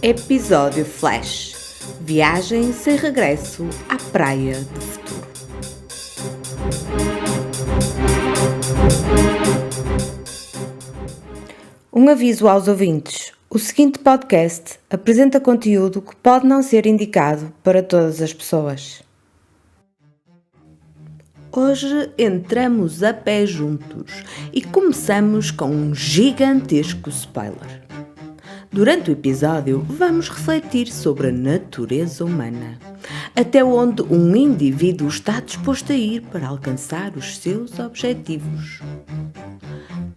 Episódio Flash. Viagem sem regresso à Praia do Futuro. Um aviso aos ouvintes. O seguinte podcast apresenta conteúdo que pode não ser indicado para todas as pessoas. Hoje entramos a pé juntos e começamos com um gigantesco spoiler. Durante o episódio, vamos refletir sobre a natureza humana, até onde um indivíduo está disposto a ir para alcançar os seus objetivos.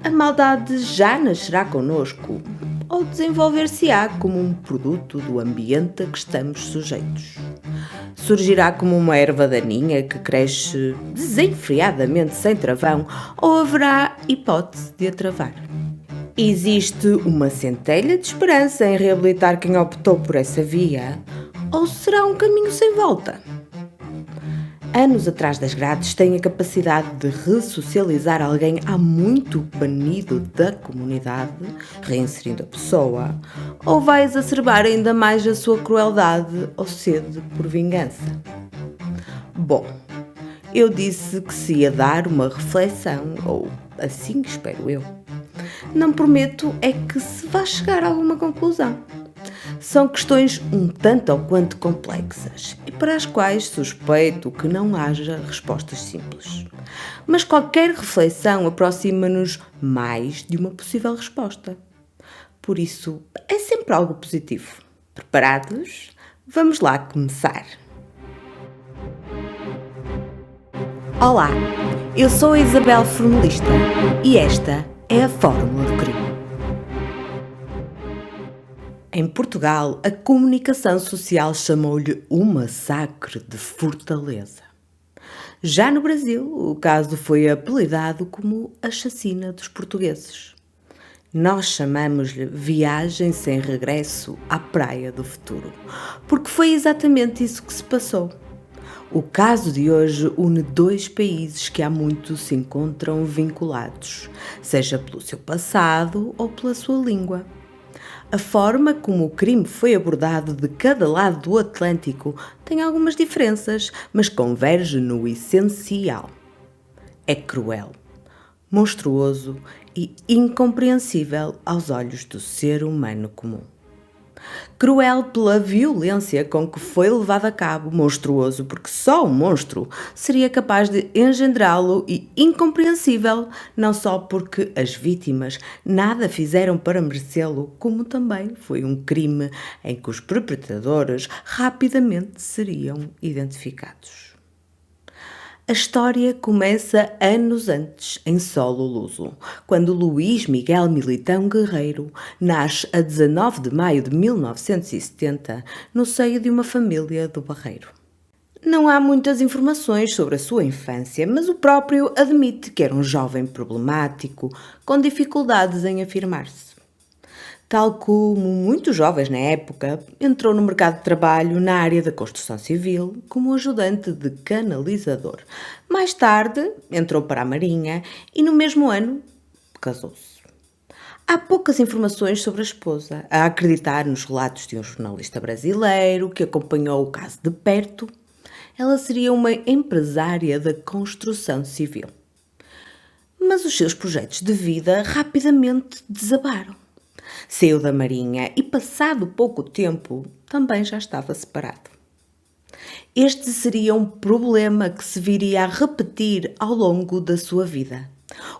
A maldade já nascerá connosco ou desenvolver-se-á como um produto do ambiente a que estamos sujeitos? Surgirá como uma erva daninha que cresce desenfreadamente sem travão ou haverá hipótese de a travar? Existe uma centelha de esperança em reabilitar quem optou por essa via? Ou será um caminho sem volta? Anos atrás das grades têm a capacidade de ressocializar alguém há muito banido da comunidade, reinserindo a pessoa, ou vai exacerbar ainda mais a sua crueldade ou sede por vingança? Bom, eu disse que se ia dar uma reflexão, ou assim espero eu. Não prometo é que se vá chegar a alguma conclusão. São questões um tanto ou quanto complexas e para as quais suspeito que não haja respostas simples. Mas qualquer reflexão aproxima-nos mais de uma possível resposta. Por isso, é sempre algo positivo. Preparados? Vamos lá começar. Olá, eu sou a Isabel Formalista e esta é a Fórmula do Crime. Em Portugal, a comunicação social chamou-lhe o massacre de Fortaleza. Já no Brasil, o caso foi apelidado como a chacina dos portugueses. Nós chamamos-lhe Viagem sem regresso à Praia do Futuro, porque foi exatamente isso que se passou. O caso de hoje une dois países que há muito se encontram vinculados, seja pelo seu passado ou pela sua língua. A forma como o crime foi abordado de cada lado do Atlântico tem algumas diferenças, mas converge no essencial. É cruel, monstruoso e incompreensível aos olhos do ser humano comum. Cruel pela violência com que foi levado a cabo, monstruoso porque só um monstro seria capaz de engendrá-lo e incompreensível não só porque as vítimas nada fizeram para merecê-lo, como também foi um crime em que os perpetradores rapidamente seriam identificados. A história começa anos antes, em solo luso, quando Luís Miguel Militão Guerreiro nasce a 19 de maio de 1970, no seio de uma família do Barreiro. Não há muitas informações sobre a sua infância, mas o próprio admite que era um jovem problemático, com dificuldades em afirmar-se. Tal como muitos jovens na época, entrou no mercado de trabalho na área da construção civil como ajudante de canalizador. Mais tarde, entrou para a Marinha e no mesmo ano casou-se. Há poucas informações sobre a esposa, a acreditar nos relatos de um jornalista brasileiro que acompanhou o caso de perto. Ela seria uma empresária da construção civil. Mas os seus projetos de vida rapidamente desabaram. Saiu da Marinha e, passado pouco tempo, também já estava separado. Este seria um problema que se viria a repetir ao longo da sua vida.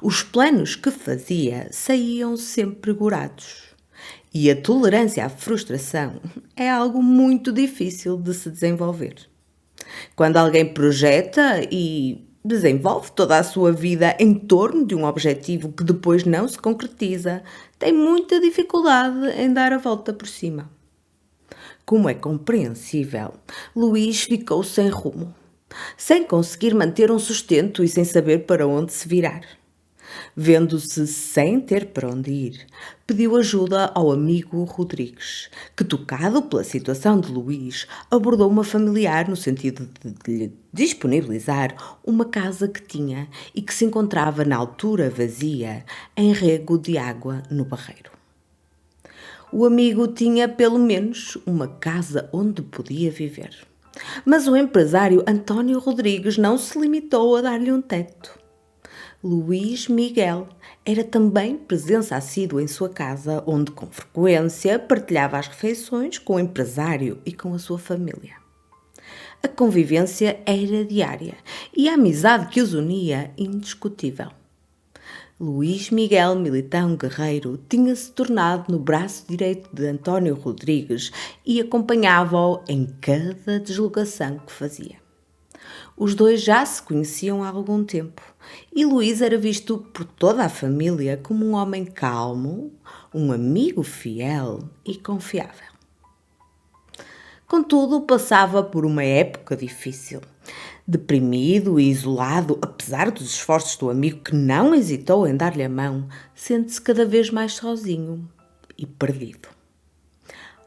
Os planos que fazia saíam sempre gorados. E a tolerância à frustração é algo muito difícil de se desenvolver. Quando alguém projeta e desenvolve toda a sua vida em torno de um objetivo que depois não se concretiza, tem muita dificuldade em dar a volta por cima. Como é compreensível, Luís ficou sem rumo, sem conseguir manter um sustento e sem saber para onde se virar. Vendo-se sem ter para onde ir, pediu ajuda ao amigo Rodrigues, que, tocado pela situação de Luís, abordou uma familiar no sentido de lhe disponibilizar uma casa que tinha e que se encontrava na altura vazia, em rego de água no Barreiro. O amigo tinha pelo menos uma casa onde podia viver. Mas o empresário António Rodrigues não se limitou a dar-lhe um teto. Luís Miguel era também presença assídua em sua casa, onde com frequência partilhava as refeições com o empresário e com a sua família. A convivência era diária e a amizade que os unia indiscutível. Luís Miguel Militão Guerreiro tinha-se tornado no braço direito de António Rodrigues e acompanhava-o em cada deslocação que fazia. Os dois já se conheciam há algum tempo e Luís era visto por toda a família como um homem calmo, um amigo fiel e confiável. Contudo, passava por uma época difícil. Deprimido e isolado, apesar dos esforços do amigo que não hesitou em dar-lhe a mão, sente-se cada vez mais sozinho e perdido.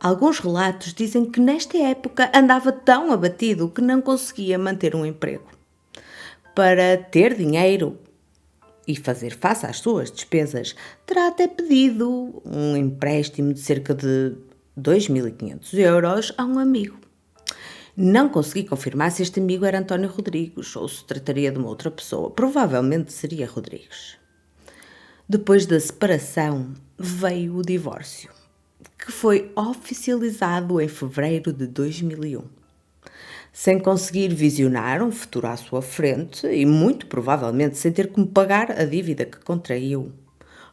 Alguns relatos dizem que nesta época andava tão abatido que não conseguia manter um emprego. Para ter dinheiro e fazer face às suas despesas, terá até pedido um empréstimo de cerca de 2.500 euros a um amigo. Não consegui confirmar se este amigo era António Rodrigues ou se trataria de uma outra pessoa. Provavelmente seria Rodrigues. Depois da separação, veio o divórcio, que foi oficializado em fevereiro de 2001. Sem conseguir visionar um futuro à sua frente e muito provavelmente sem ter como pagar a dívida que contraiu,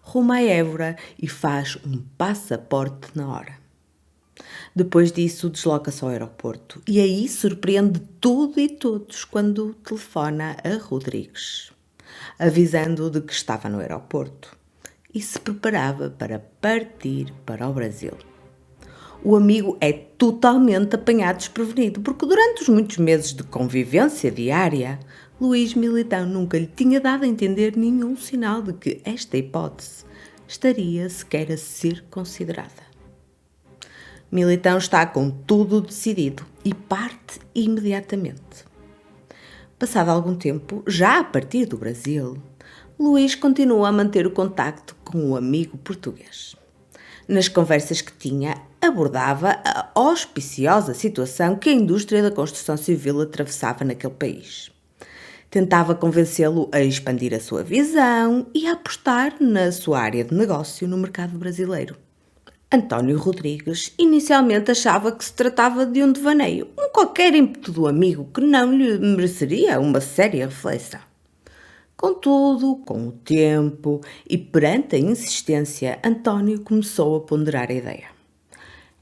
ruma a Évora e faz um passaporte na hora. Depois disso, desloca-se ao aeroporto e aí surpreende tudo e todos quando telefona a Rodrigues, avisando de que estava no aeroporto e se preparava para partir para o Brasil. O amigo é totalmente apanhado desprevenido, porque durante os muitos meses de convivência diária, Luís Militão nunca lhe tinha dado a entender nenhum sinal de que esta hipótese estaria sequer a ser considerada. Militão está com tudo decidido e parte imediatamente. Passado algum tempo, já a partir do Brasil, Luís continua a manter o contacto com o amigo português. Nas conversas que tinha, abordava a auspiciosa situação que a indústria da construção civil atravessava naquele país. Tentava convencê-lo a expandir a sua visão e a apostar na sua área de negócio no mercado brasileiro. António Rodrigues inicialmente achava que se tratava de um devaneio, um qualquer ímpeto do amigo que não lhe mereceria uma séria reflexão. Contudo, com o tempo e perante a insistência, António começou a ponderar a ideia.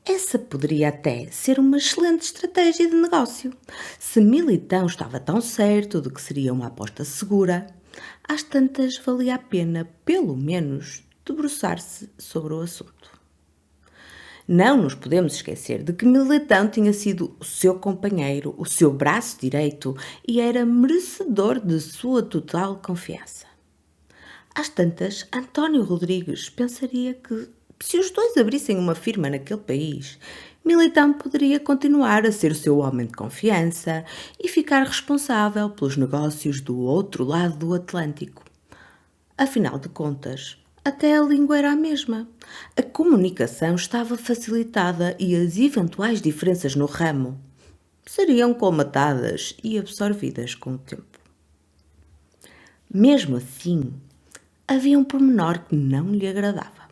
Essa poderia até ser uma excelente estratégia de negócio. Se Militão estava tão certo de que seria uma aposta segura, às tantas valia a pena, pelo menos, debruçar-se sobre o assunto. Não nos podemos esquecer de que Militão tinha sido o seu companheiro, o seu braço direito e era merecedor de sua total confiança. Às tantas, António Rodrigues pensaria que, se os dois abrissem uma firma naquele país, Militão poderia continuar a ser o seu homem de confiança e ficar responsável pelos negócios do outro lado do Atlântico. Afinal de contas, até a língua era a mesma. A comunicação estava facilitada e as eventuais diferenças no ramo seriam colmatadas e absorvidas com o tempo. Mesmo assim, havia um pormenor que não lhe agradava.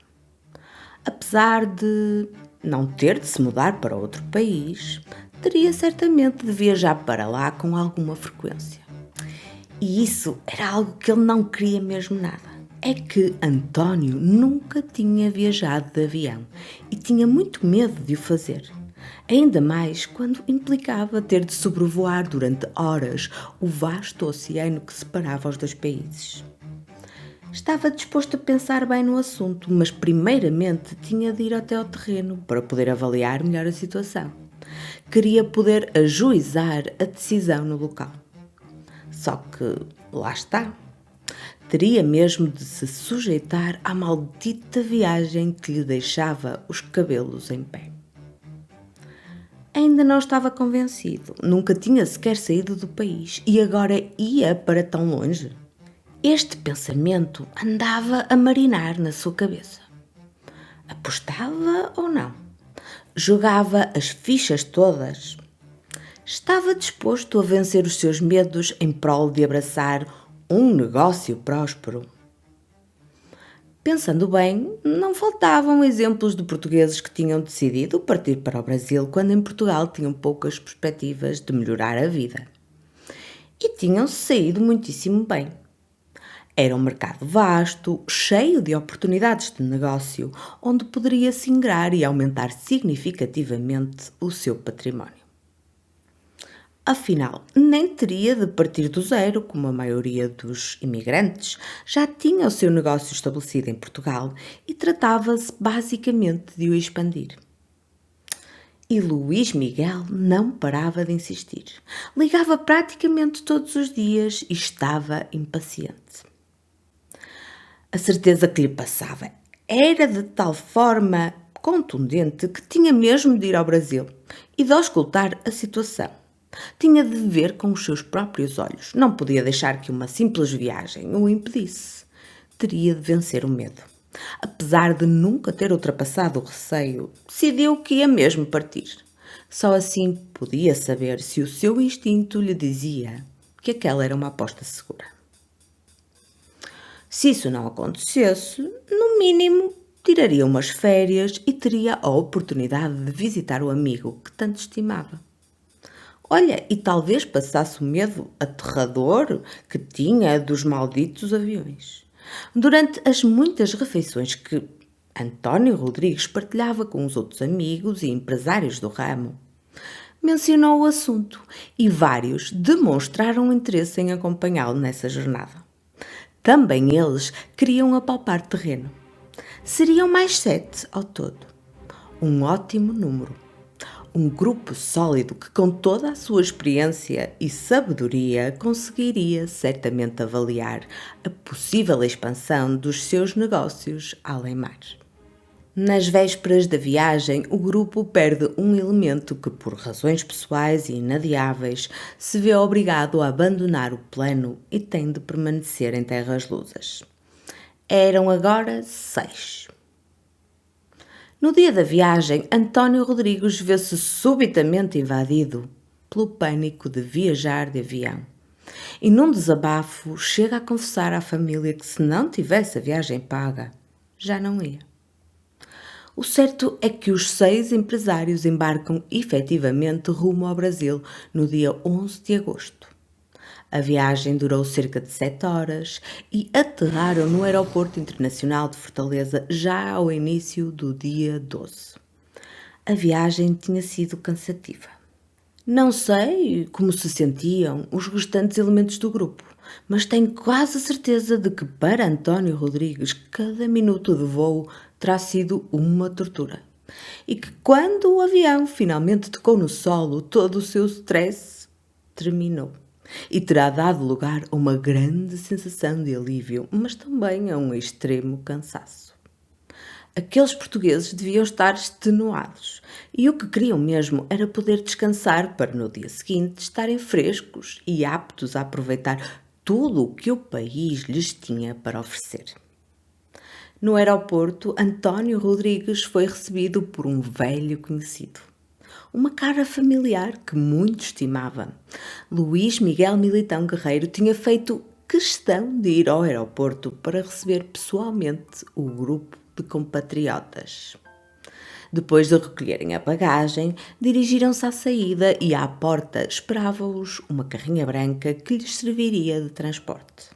Apesar de não ter de se mudar para outro país, teria certamente de viajar para lá com alguma frequência. E isso era algo que ele não queria mesmo nada. É que António nunca tinha viajado de avião e tinha muito medo de o fazer. Ainda mais quando implicava ter de sobrevoar durante horas o vasto oceano que separava os dois países. Estava disposto a pensar bem no assunto, mas primeiramente tinha de ir até ao terreno para poder avaliar melhor a situação. Queria poder ajuizar a decisão no local. Só que, lá está. Teria mesmo de se sujeitar à maldita viagem que lhe deixava os cabelos em pé. Ainda não estava convencido, nunca tinha sequer saído do país e agora ia para tão longe. Este pensamento andava a marinar na sua cabeça. Apostava ou não? Jogava as fichas todas? Estava disposto a vencer os seus medos em prol de abraçar um negócio próspero? Pensando bem, não faltavam exemplos de portugueses que tinham decidido partir para o Brasil quando em Portugal tinham poucas perspectivas de melhorar a vida. E tinham saído muitíssimo bem. Era um mercado vasto, cheio de oportunidades de negócio, onde poderia se ingrar e aumentar significativamente o seu património. Afinal, nem teria de partir do zero, como a maioria dos imigrantes, já tinha o seu negócio estabelecido em Portugal e tratava-se basicamente de o expandir. E Luís Miguel não parava de insistir. Ligava praticamente todos os dias e estava impaciente. A certeza que lhe passava era de tal forma contundente que tinha mesmo de ir ao Brasil e de auscultar a situação. Tinha de ver com os seus próprios olhos. Não podia deixar que uma simples viagem o impedisse. Teria de vencer o medo. Apesar de nunca ter ultrapassado o receio, decidiu que ia mesmo partir. Só assim podia saber se o seu instinto lhe dizia que aquela era uma aposta segura. Se isso não acontecesse, no mínimo, tiraria umas férias e teria a oportunidade de visitar o amigo que tanto estimava. Olha, e talvez passasse o medo aterrador que tinha dos malditos aviões. Durante as muitas refeições que António Rodrigues partilhava com os outros amigos e empresários do ramo, mencionou o assunto e vários demonstraram interesse em acompanhá-lo nessa jornada. Também eles queriam apalpar terreno. Seriam mais 7 ao todo. Um ótimo número. Um grupo sólido que, com toda a sua experiência e sabedoria, conseguiria certamente avaliar a possível expansão dos seus negócios além-mar. Nas vésperas da viagem, o grupo perde um elemento que, por razões pessoais e inadiáveis, se vê obrigado a abandonar o plano e tem de permanecer em terras lusas. Eram agora 6. No dia da viagem, António Rodrigues vê-se subitamente invadido pelo pânico de viajar de avião. E num desabafo chega a confessar à família que, se não tivesse a viagem paga, já não ia. O certo é que os 6 empresários embarcam efetivamente rumo ao Brasil no dia 11 de agosto. A viagem durou cerca de 7 horas e aterraram no Aeroporto Internacional de Fortaleza já ao início do dia 12. A viagem tinha sido cansativa. Não sei como se sentiam os restantes elementos do grupo, mas tenho quase certeza de que para António Rodrigues cada minuto de voo terá sido uma tortura. E que quando o avião finalmente tocou no solo, todo o seu stress terminou. E terá dado lugar a uma grande sensação de alívio, mas também a um extremo cansaço. Aqueles portugueses deviam estar extenuados e o que queriam mesmo era poder descansar para no dia seguinte estarem frescos e aptos a aproveitar tudo o que o país lhes tinha para oferecer. No aeroporto, António Rodrigues foi recebido por um velho conhecido. Uma cara familiar que muito estimava. Luís Miguel Militão Guerreiro tinha feito questão de ir ao aeroporto para receber pessoalmente o grupo de compatriotas. Depois de recolherem a bagagem, dirigiram-se à saída e à porta esperava-os uma carrinha branca que lhes serviria de transporte.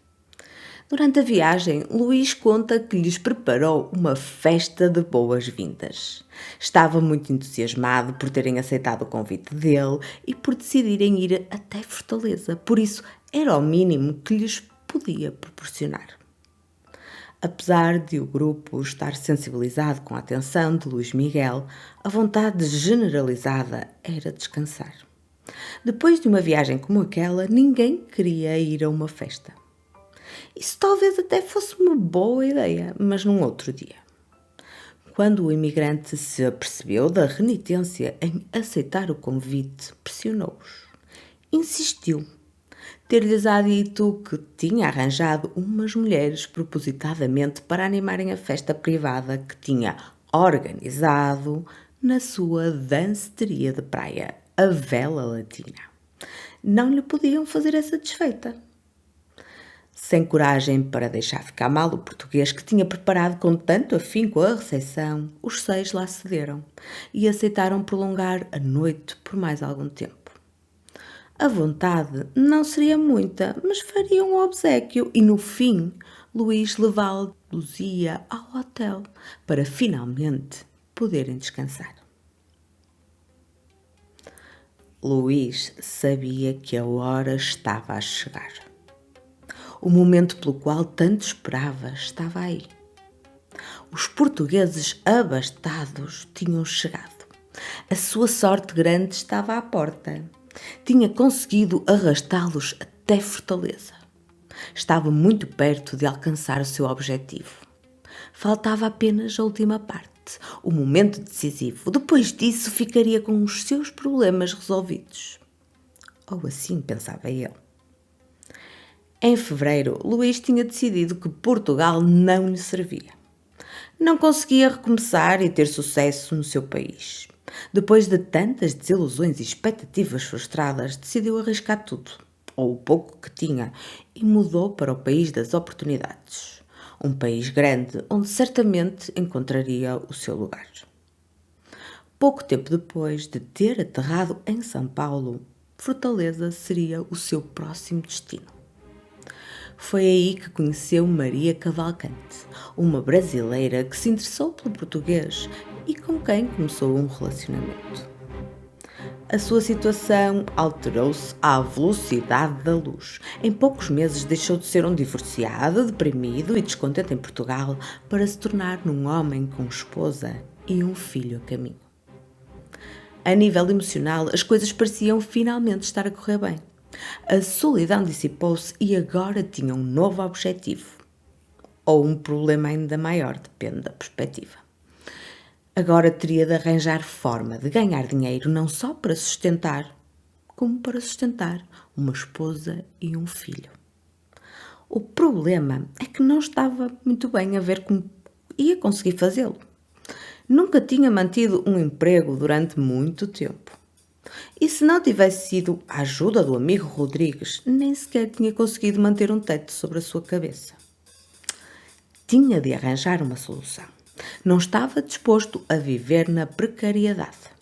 Durante a viagem, Luís conta que lhes preparou uma festa de boas-vindas. Estava muito entusiasmado por terem aceitado o convite dele e por decidirem ir até Fortaleza, por isso era o mínimo que lhes podia proporcionar. Apesar de o grupo estar sensibilizado com a atenção de Luís Miguel, a vontade generalizada era descansar. Depois de uma viagem como aquela, ninguém queria ir a uma festa. Isso talvez até fosse uma boa ideia, mas num outro dia. Quando o imigrante se apercebeu da renitência em aceitar o convite, pressionou-os. Insistiu. Ter-lhes-á dito que tinha arranjado umas mulheres propositadamente para animarem a festa privada que tinha organizado na sua danceteria de praia, a Vela Latina. Não lhe podiam fazer essa desfeita. Sem coragem para deixar ficar mal o português que tinha preparado com tanto afinco a recepção, os 6 lá cederam e aceitaram prolongar a noite por mais algum tempo. A vontade não seria muita, mas faria um obséquio e, no fim, Luís levá-los-ia ao hotel para finalmente poderem descansar. Luís sabia que a hora estava a chegar. O momento pelo qual tanto esperava estava aí. Os portugueses abastados tinham chegado. A sua sorte grande estava à porta. Tinha conseguido arrastá-los até Fortaleza. Estava muito perto de alcançar o seu objetivo. Faltava apenas a última parte, o momento decisivo. Depois disso, ficaria com os seus problemas resolvidos. Ou assim pensava ele. Em fevereiro, Luís tinha decidido que Portugal não lhe servia. Não conseguia recomeçar e ter sucesso no seu país. Depois de tantas desilusões e expectativas frustradas, decidiu arriscar tudo, ou o pouco que tinha, e mudou para o país das oportunidades. Um país grande onde certamente encontraria o seu lugar. Pouco tempo depois de ter aterrado em São Paulo, Fortaleza seria o seu próximo destino. Foi aí que conheceu Maria Cavalcante, uma brasileira que se interessou pelo português e com quem começou um relacionamento. A sua situação alterou-se à velocidade da luz. Em poucos meses deixou de ser um divorciado, deprimido e descontente em Portugal para se tornar num homem com esposa e um filho a caminho. A nível emocional, as coisas pareciam finalmente estar a correr bem. A solidão dissipou-se e agora tinha um novo objetivo. Ou um problema ainda maior, depende da perspectiva. Agora teria de arranjar forma de ganhar dinheiro não só para sustentar, como para sustentar uma esposa e um filho. O problema é que não estava muito bem a ver como ia conseguir fazê-lo. Nunca tinha mantido um emprego durante muito tempo. E se não tivesse sido a ajuda do amigo Rodrigues, nem sequer tinha conseguido manter um teto sobre a sua cabeça. Tinha de arranjar uma solução. Não estava disposto a viver na precariedade.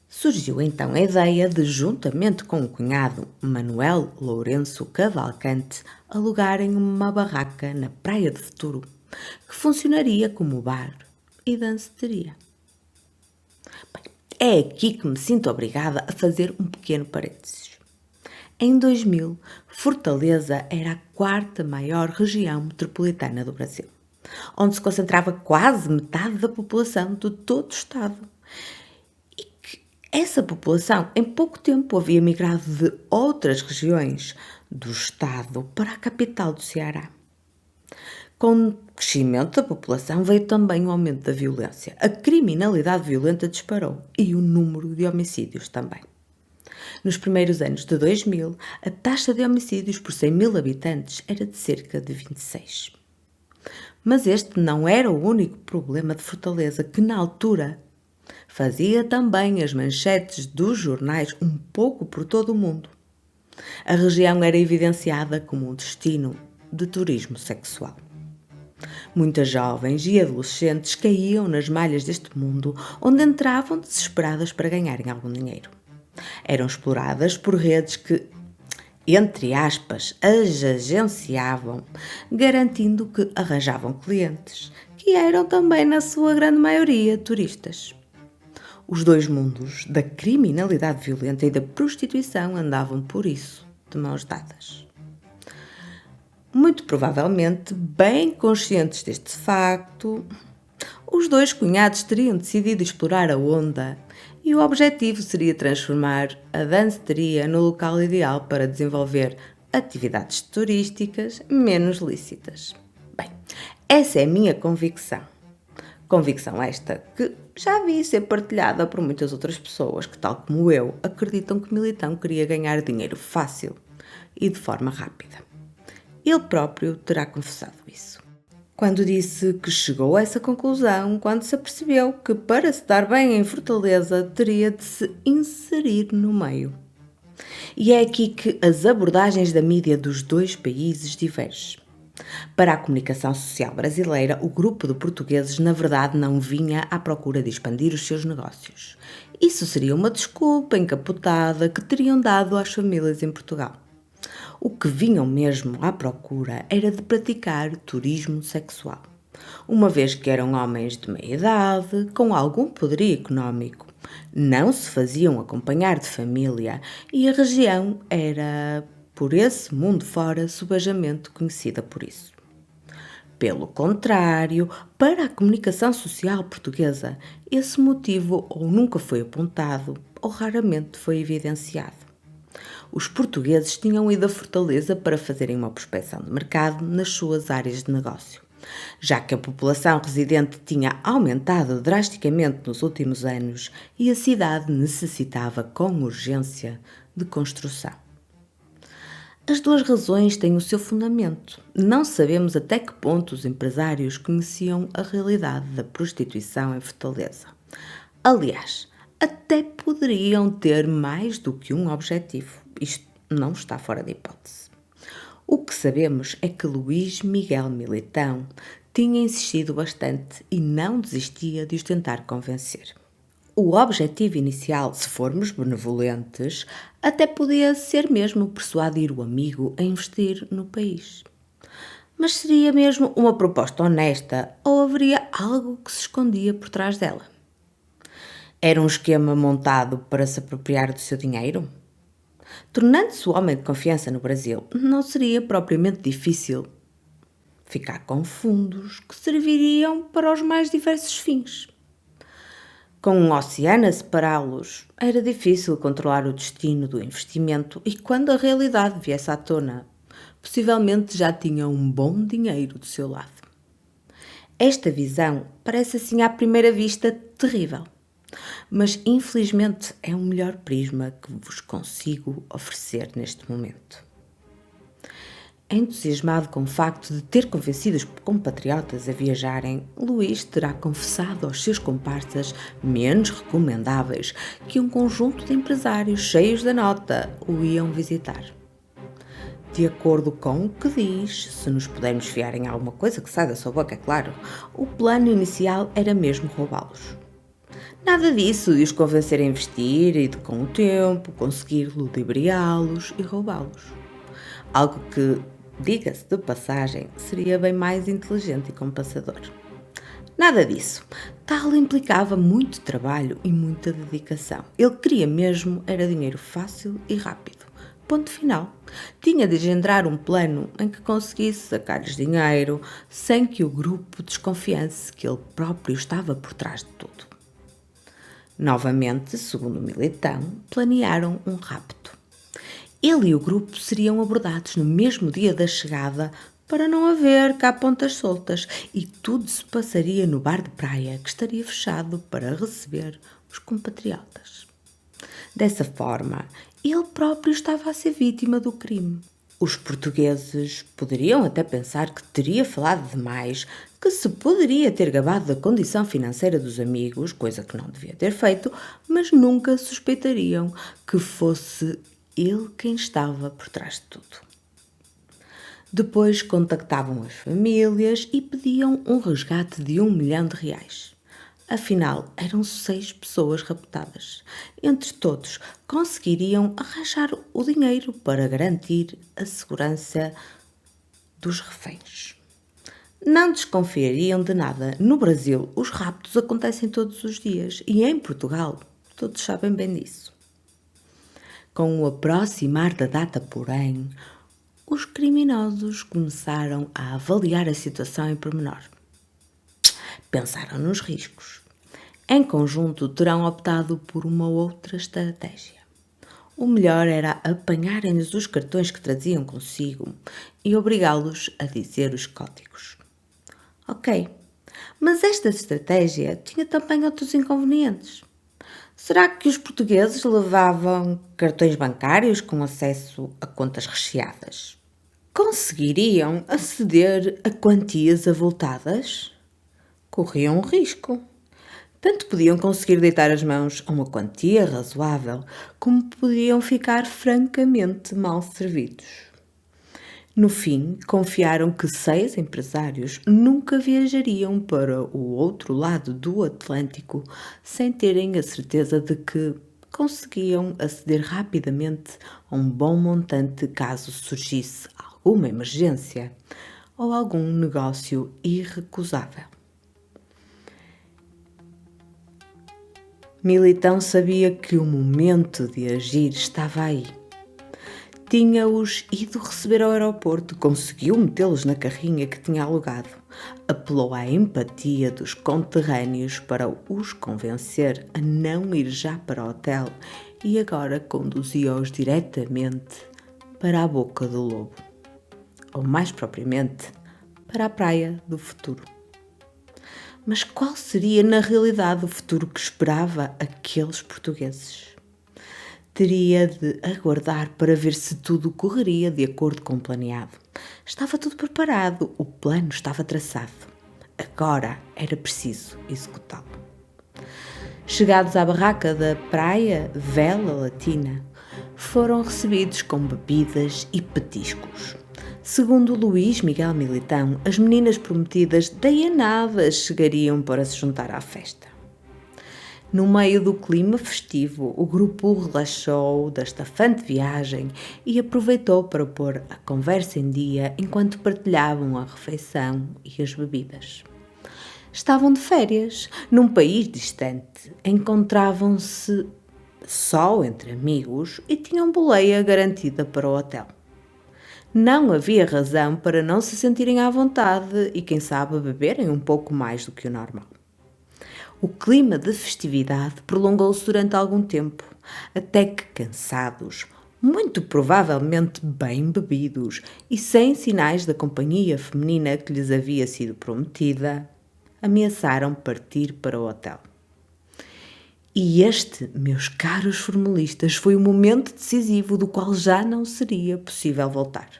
Surgiu então a ideia de, juntamente com o cunhado Manuel Lourenço Cavalcante, alugarem uma barraca na Praia do Futuro, que funcionaria como bar e danceteria. É aqui que me sinto obrigada a fazer um pequeno parênteses. Em 2000, Fortaleza era a quarta maior região metropolitana do Brasil, onde se concentrava quase metade da população de todo o estado. E que essa população, em pouco tempo, havia migrado de outras regiões do estado para a capital do Ceará. Com o crescimento da população veio também o aumento da violência. A criminalidade violenta disparou e o número de homicídios também. Nos primeiros anos de 2000, a taxa de homicídios por 100 mil habitantes era de cerca de 26. Mas este não era o único problema de Fortaleza, que na altura fazia também as manchetes dos jornais um pouco por todo o mundo. A região era evidenciada como um destino de turismo sexual. Muitas jovens e adolescentes caíam nas malhas deste mundo, onde entravam desesperadas para ganharem algum dinheiro. Eram exploradas por redes que, entre aspas, as agenciavam, garantindo que arranjavam clientes, que eram também, na sua grande maioria, turistas. Os dois mundos, da criminalidade violenta e da prostituição, andavam, por isso, de mãos dadas. Muito provavelmente, bem conscientes deste facto, os dois cunhados teriam decidido explorar a onda e o objetivo seria transformar a danceteria no local ideal para desenvolver atividades turísticas menos lícitas. Bem, essa é a minha convicção. Convicção esta que já vi ser partilhada por muitas outras pessoas que, tal como eu, acreditam que Militão queria ganhar dinheiro fácil e de forma rápida. Ele próprio terá confessado isso. Quando disse que chegou a essa conclusão quando se apercebeu que, para se dar bem em Fortaleza, teria de se inserir no meio. E é aqui que as abordagens da mídia dos dois países divergem. Para a comunicação social brasileira, o grupo de portugueses na verdade não vinha à procura de expandir os seus negócios. Isso seria uma desculpa encapotada que teriam dado às famílias em Portugal. O que vinham mesmo à procura era de praticar turismo sexual, uma vez que eram homens de meia idade, com algum poderio económico. Não se faziam acompanhar de família e a região era, por esse mundo fora, subajamente conhecida por isso. Pelo contrário, para a comunicação social portuguesa, esse motivo ou nunca foi apontado ou raramente foi evidenciado. Os portugueses tinham ido a Fortaleza para fazerem uma prospecção de mercado nas suas áreas de negócio, já que a população residente tinha aumentado drasticamente nos últimos anos e a cidade necessitava com urgência de construção. As duas razões têm o seu fundamento. Não sabemos até que ponto os empresários conheciam a realidade da prostituição em Fortaleza. Aliás, até poderiam ter mais do que um objetivo. Isto não está fora de hipótese. O que sabemos é que Luís Miguel Militão tinha insistido bastante e não desistia de os tentar convencer. O objetivo inicial, se formos benevolentes, até podia ser mesmo persuadir o amigo a investir no país. Mas seria mesmo uma proposta honesta ou haveria algo que se escondia por trás dela? Era um esquema montado para se apropriar do seu dinheiro? Tornando-se o homem de confiança no Brasil, não seria propriamente difícil ficar com fundos que serviriam para os mais diversos fins. Com um oceano a separá-los, era difícil controlar o destino do investimento e quando a realidade viesse à tona, possivelmente já tinha um bom dinheiro do seu lado. Esta visão parece assim à primeira vista terrível, mas infelizmente é o melhor prisma que vos consigo oferecer neste momento. Entusiasmado com o facto de ter convencido os compatriotas a viajarem, Luís terá confessado aos seus comparsas menos recomendáveis que um conjunto de empresários cheios da nota o iam visitar. De acordo com o que diz, se nos pudermos fiar em alguma coisa que sai da sua boca, é claro, o plano inicial era mesmo roubá-los. Nada disso de os convencer a investir e de, com o tempo, conseguir ludibriá-los e roubá-los. Algo que, diga-se de passagem, seria bem mais inteligente e compensador. Nada disso. Tal implicava muito trabalho e muita dedicação. Ele queria mesmo era dinheiro fácil e rápido. Ponto final. Tinha de engendrar um plano em que conseguisse sacar-lhes dinheiro sem que o grupo desconfiasse que ele próprio estava por trás de tudo. Novamente, segundo Militão, planearam um rapto. Ele e o grupo seriam abordados no mesmo dia da chegada para não haver cá pontas soltas e tudo se passaria no bar de praia que estaria fechado para receber os compatriotas. Dessa forma, ele próprio estava a ser vítima do crime. Os portugueses poderiam até pensar que teria falado demais, que se poderia ter gabado da condição financeira dos amigos, coisa que não devia ter feito, mas nunca suspeitariam que fosse ele quem estava por trás de tudo. Depois contactavam as famílias e pediam um resgate de R$1 milhão. Afinal, eram 6 pessoas raptadas. Entre todos, conseguiriam arranjar o dinheiro para garantir a segurança dos reféns. Não desconfiariam de nada. No Brasil, os raptos acontecem todos os dias e em Portugal, todos sabem bem disso. Com o aproximar da data, porém, os criminosos começaram a avaliar a situação em pormenor. Pensaram nos riscos. Em conjunto, terão optado por uma outra estratégia. O melhor era apanharem-lhes os cartões que traziam consigo e obrigá-los a dizer os códigos. Ok, mas esta estratégia tinha também outros inconvenientes. Será que os portugueses levavam cartões bancários com acesso a contas recheadas? Conseguiriam aceder a quantias avultadas? Corriam um risco. Tanto podiam conseguir deitar as mãos a uma quantia razoável, como podiam ficar francamente mal servidos. No fim, confiaram que 6 empresários nunca viajariam para o outro lado do Atlântico sem terem a certeza de que conseguiam aceder rapidamente a um bom montante caso surgisse alguma emergência ou algum negócio irrecusável. Militão sabia que o momento de agir estava aí. Tinha-os ido receber ao aeroporto, conseguiu metê-los na carrinha que tinha alugado, apelou à empatia dos conterrâneos para os convencer a não ir já para o hotel e agora conduzia-os diretamente para a Boca do Lobo, ou mais propriamente, para a Praia do Futuro. Mas qual seria na realidade o futuro que esperava aqueles portugueses? Teria de aguardar para ver se tudo correria de acordo com o planeado. Estava tudo preparado, o plano estava traçado. Agora era preciso executá-lo. Chegados à barraca da praia Vela Latina, foram recebidos com bebidas e petiscos. Segundo Luís Miguel Militão, as meninas prometidas daí a nada chegariam para se juntar à festa. No meio do clima festivo, o grupo relaxou da estafante viagem e aproveitou para pôr a conversa em dia enquanto partilhavam a refeição e as bebidas. Estavam de férias, num país distante, encontravam-se só entre amigos e tinham boleia garantida para o hotel. Não havia razão para não se sentirem à vontade e, quem sabe, beberem um pouco mais do que o normal. O clima de festividade prolongou-se durante algum tempo, até que, cansados, muito provavelmente bem bebidos e sem sinais da companhia feminina que lhes havia sido prometida, ameaçaram partir para o hotel. E este, meus caros formalistas, foi o momento decisivo do qual já não seria possível voltar.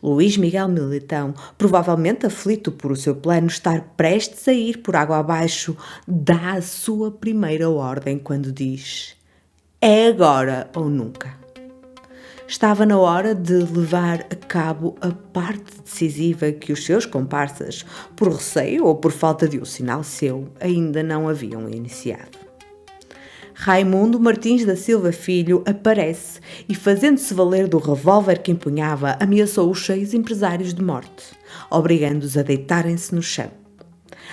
Luís Miguel Militão, provavelmente aflito por o seu plano estar prestes a ir por água abaixo, dá a sua primeira ordem quando diz: é agora ou nunca. Estava na hora de levar a cabo a parte decisiva que os seus comparsas, por receio ou por falta de um sinal seu, ainda não haviam iniciado. Raimundo Martins da Silva Filho aparece e, fazendo-se valer do revólver que empunhava, ameaçou os 6 empresários de morte, obrigando-os a deitarem-se no chão.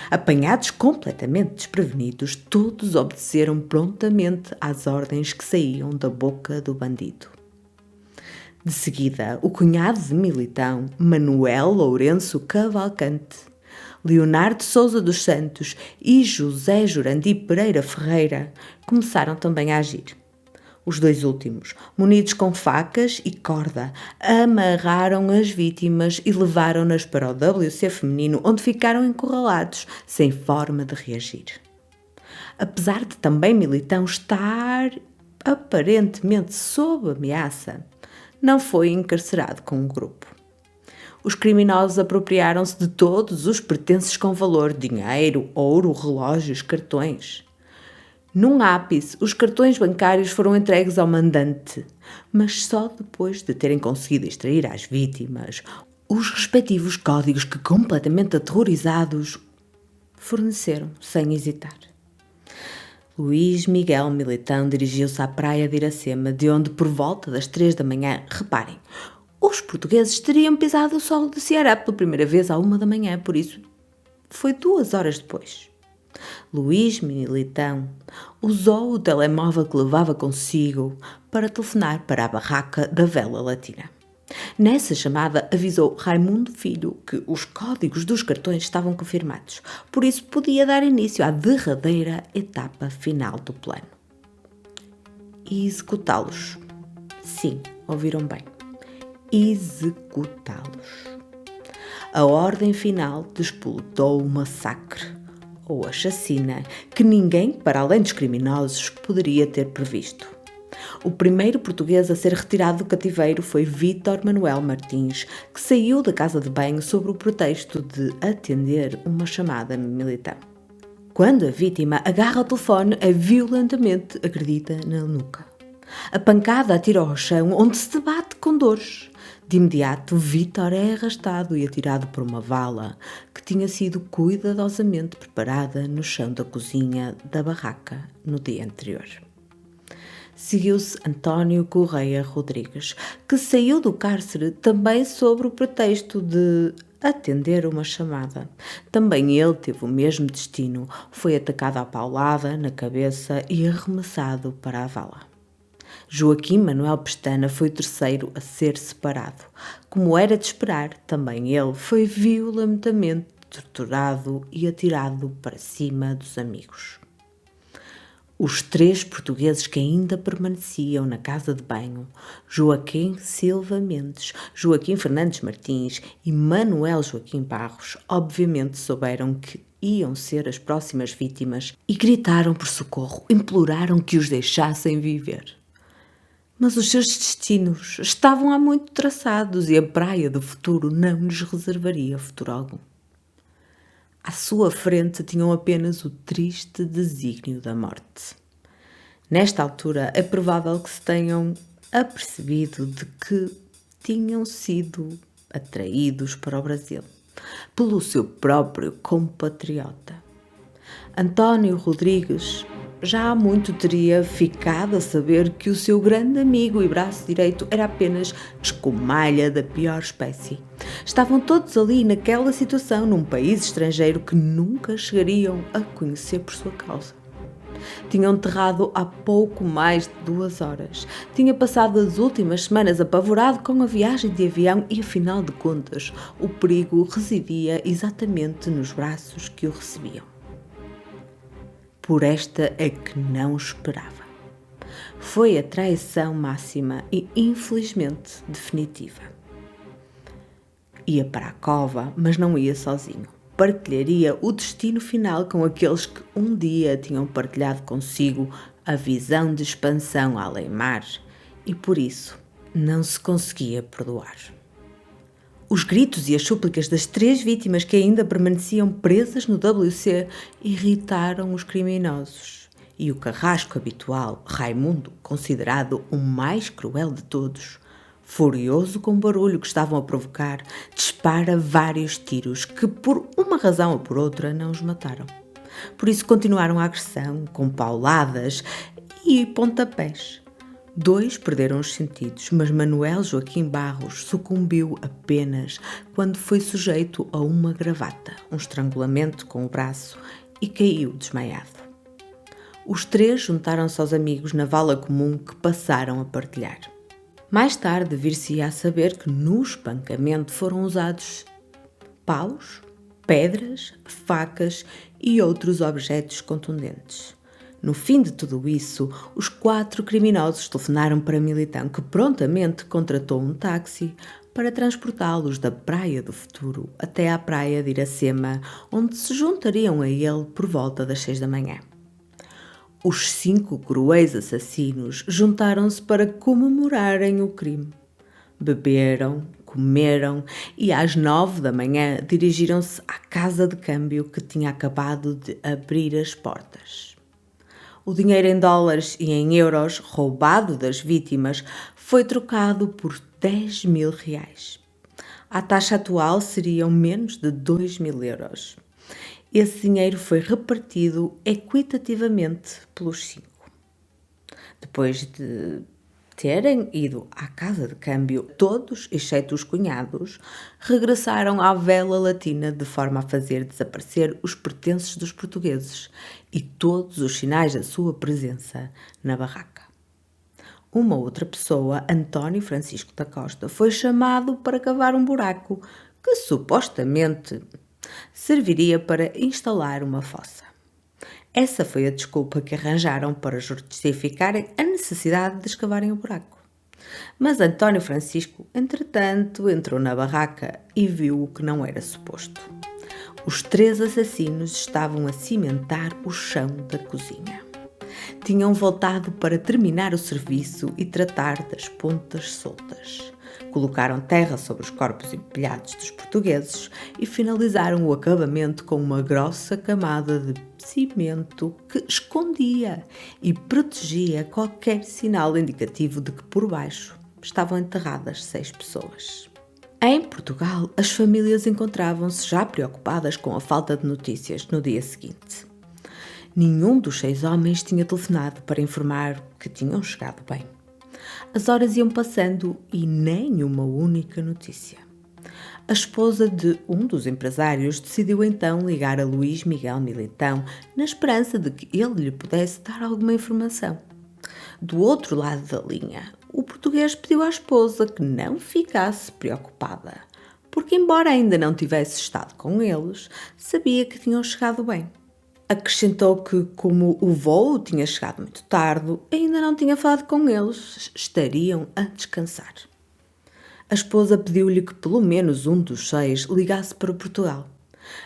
Apanhados completamente desprevenidos, todos obedeceram prontamente às ordens que saíam da boca do bandido. De seguida, o cunhado de Militão, Manuel Lourenço Cavalcante, Leonardo Sousa dos Santos e José Jurandi Pereira Ferreira começaram também a agir. Os 2 últimos, munidos com facas e corda, amarraram as vítimas e levaram-nas para o WC feminino, onde ficaram encurralados, sem forma de reagir. Apesar de também Militão estar aparentemente sob ameaça, não foi encarcerado com o grupo. Os criminosos apropriaram-se de todos os pertences com valor: dinheiro, ouro, relógios, cartões. Num ápice, os cartões bancários foram entregues ao mandante, mas só depois de terem conseguido extrair às vítimas os respectivos códigos que, completamente aterrorizados, forneceram sem hesitar. Luís Miguel Militão dirigiu-se à praia de Iracema, de onde, por volta das 3 da manhã, reparem, os portugueses teriam pisado o solo de Ceará pela primeira vez à 1 da manhã, por isso foi 2 horas depois. Luís Militão usou o telemóvel que levava consigo para telefonar para a barraca da Vela Latina. Nessa chamada avisou Raimundo Filho que os códigos dos cartões estavam confirmados, por isso podia dar início à derradeira etapa final do plano e executá-los Sim, ouviram bem. Executá-los. A ordem final despoletou o massacre, ou a chacina, que ninguém, para além dos criminosos, poderia ter previsto. O primeiro português a ser retirado do cativeiro foi Vítor Manuel Martins, que saiu da casa de banho sob o pretexto de atender uma chamada militar. Quando a vítima agarra o telefone, é violentamente agredida na nuca. A pancada atira ao chão, onde se debate com dores. De imediato, Vítor é arrastado e atirado por uma vala que tinha sido cuidadosamente preparada no chão da cozinha da barraca no dia anterior. Seguiu-se António Correia Rodrigues, que saiu do cárcere também sobre o pretexto de atender uma chamada. Também ele teve o mesmo destino, foi atacado à paulada na cabeça e arremessado para a vala. Joaquim Manuel Pestana foi o terceiro a ser separado. Como era de esperar, também ele foi violentamente torturado e atirado para cima dos amigos. Os três portugueses que ainda permaneciam na casa de banho, Joaquim Silva Mendes, Joaquim Fernandes Martins e Manuel Joaquim Barros, obviamente souberam que iam ser as próximas vítimas e gritaram por socorro, imploraram que os deixassem viver. Mas os seus destinos estavam há muito traçados e a praia do futuro não lhes reservaria futuro algum. À sua frente tinham apenas o triste desígnio da morte. Nesta altura, é provável que se tenham apercebido de que tinham sido atraídos para o Brasil pelo seu próprio compatriota. António Rodrigues já há muito teria ficado a saber que o seu grande amigo e braço direito era apenas escumalha da pior espécie. Estavam todos ali naquela situação, num país estrangeiro que nunca chegariam a conhecer por sua causa. Tinham enterrado há pouco mais de 2 horas. Tinha passado as últimas semanas apavorado com a viagem de avião e, afinal de contas, o perigo residia exatamente nos braços que o recebiam. Por esta é que não esperava. Foi a traição máxima e, infelizmente, definitiva. Ia para a cova, mas não ia sozinho. Partilharia o destino final com aqueles que um dia tinham partilhado consigo a visão de expansão além-mar e, por isso, não se conseguia perdoar. Os gritos e as súplicas das 3 vítimas que ainda permaneciam presas no WC irritaram os criminosos. E o carrasco habitual, Raimundo, considerado o mais cruel de todos, furioso com o barulho que estavam a provocar, dispara vários tiros que, por uma razão ou por outra, não os mataram. Por isso continuaram a agressão, com pauladas e pontapés. 2 perderam os sentidos, mas Manuel Joaquim Barros sucumbiu apenas quando foi sujeito a uma gravata, um estrangulamento com o braço e caiu desmaiado. Os 3 juntaram-se aos amigos na vala comum que passaram a partilhar. Mais tarde vir-se-ia a saber que no espancamento foram usados paus, pedras, facas e outros objetos contundentes. No fim de tudo isso, os 4 criminosos telefonaram para Militão, que prontamente contratou um táxi para transportá-los da Praia do Futuro até à praia de Iracema, onde se juntariam a ele por volta das 6 da manhã. Os 5 cruéis assassinos juntaram-se para comemorarem o crime. Beberam, comeram e às 9 da manhã dirigiram-se à casa de câmbio que tinha acabado de abrir as portas. O dinheiro em dólares e em euros roubado das vítimas foi trocado por 10.000 reais. A taxa atual seriam menos de 2.000 euros. Esse dinheiro foi repartido equitativamente pelos 5. Depois de terem ido à casa de câmbio, todos, exceto os cunhados, regressaram à vela latina de forma a fazer desaparecer os pertences dos portugueses e todos os sinais da sua presença na barraca. Uma outra pessoa, António Francisco da Costa, foi chamado para cavar um buraco que supostamente serviria para instalar uma fossa. Essa foi a desculpa que arranjaram para justificarem a necessidade de escavarem o buraco. Mas António Francisco, entretanto, entrou na barraca e viu o que não era suposto. Os três assassinos estavam a cimentar o chão da cozinha. Tinham voltado para terminar o serviço e tratar das pontas soltas. Colocaram terra sobre os corpos empilhados dos portugueses e finalizaram o acabamento com uma grossa camada de cimento que escondia e protegia qualquer sinal indicativo de que por baixo estavam enterradas 6 pessoas. Em Portugal, as famílias encontravam-se já preocupadas com a falta de notícias no dia seguinte. Nenhum dos 6 homens tinha telefonado para informar que tinham chegado bem. As horas iam passando e nem uma única notícia. A esposa de um dos empresários decidiu então ligar a Luís Miguel Militão na esperança de que ele lhe pudesse dar alguma informação. Do outro lado da linha, o português pediu à esposa que não ficasse preocupada, porque embora ainda não tivesse estado com eles, sabia que tinham chegado bem. Acrescentou que, como o voo tinha chegado muito tarde, ainda não tinha falado com eles, estariam a descansar. A esposa pediu-lhe que pelo menos um dos 6 ligasse para Portugal.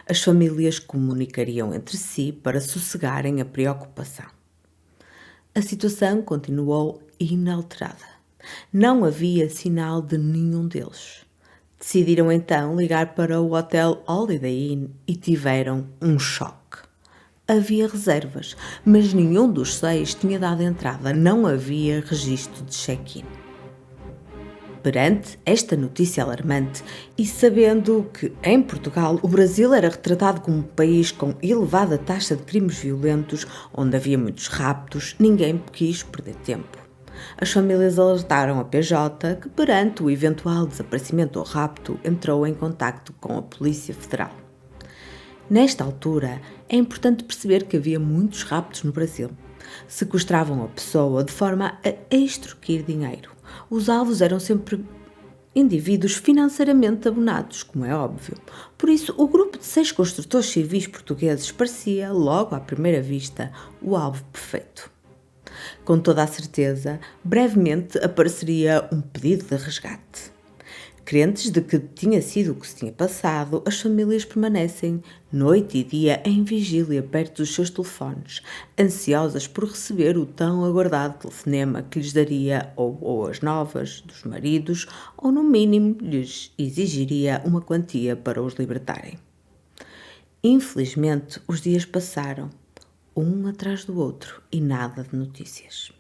As famílias comunicariam entre si para sossegarem a preocupação. A situação continuou inalterada. Não havia sinal de nenhum deles. Decidiram então ligar para o Hotel Holiday Inn e tiveram um choque. Havia reservas, mas nenhum dos 6 tinha dado entrada, não havia registro de check-in. Perante esta notícia alarmante e sabendo que, em Portugal, o Brasil era retratado como um país com elevada taxa de crimes violentos, onde havia muitos raptos, ninguém quis perder tempo. As famílias alertaram a PJ que, perante o eventual desaparecimento ou rapto, entrou em contacto com a Polícia Federal. Nesta altura, é importante perceber que havia muitos raptos no Brasil. Sequestravam a pessoa de forma a extorquir dinheiro. Os alvos eram sempre indivíduos financeiramente abonados, como é óbvio. Por isso, o grupo de 6 construtores civis portugueses parecia, logo à primeira vista, o alvo perfeito. Com toda a certeza, brevemente apareceria um pedido de resgate. Crentes de que tinha sido o que se tinha passado, as famílias permanecem noite e dia em vigília perto dos seus telefones, ansiosas por receber o tão aguardado telefonema que lhes daria ou as novas dos maridos ou, no mínimo, lhes exigiria uma quantia para os libertarem. Infelizmente, os dias passaram, um atrás do outro, e nada de notícias.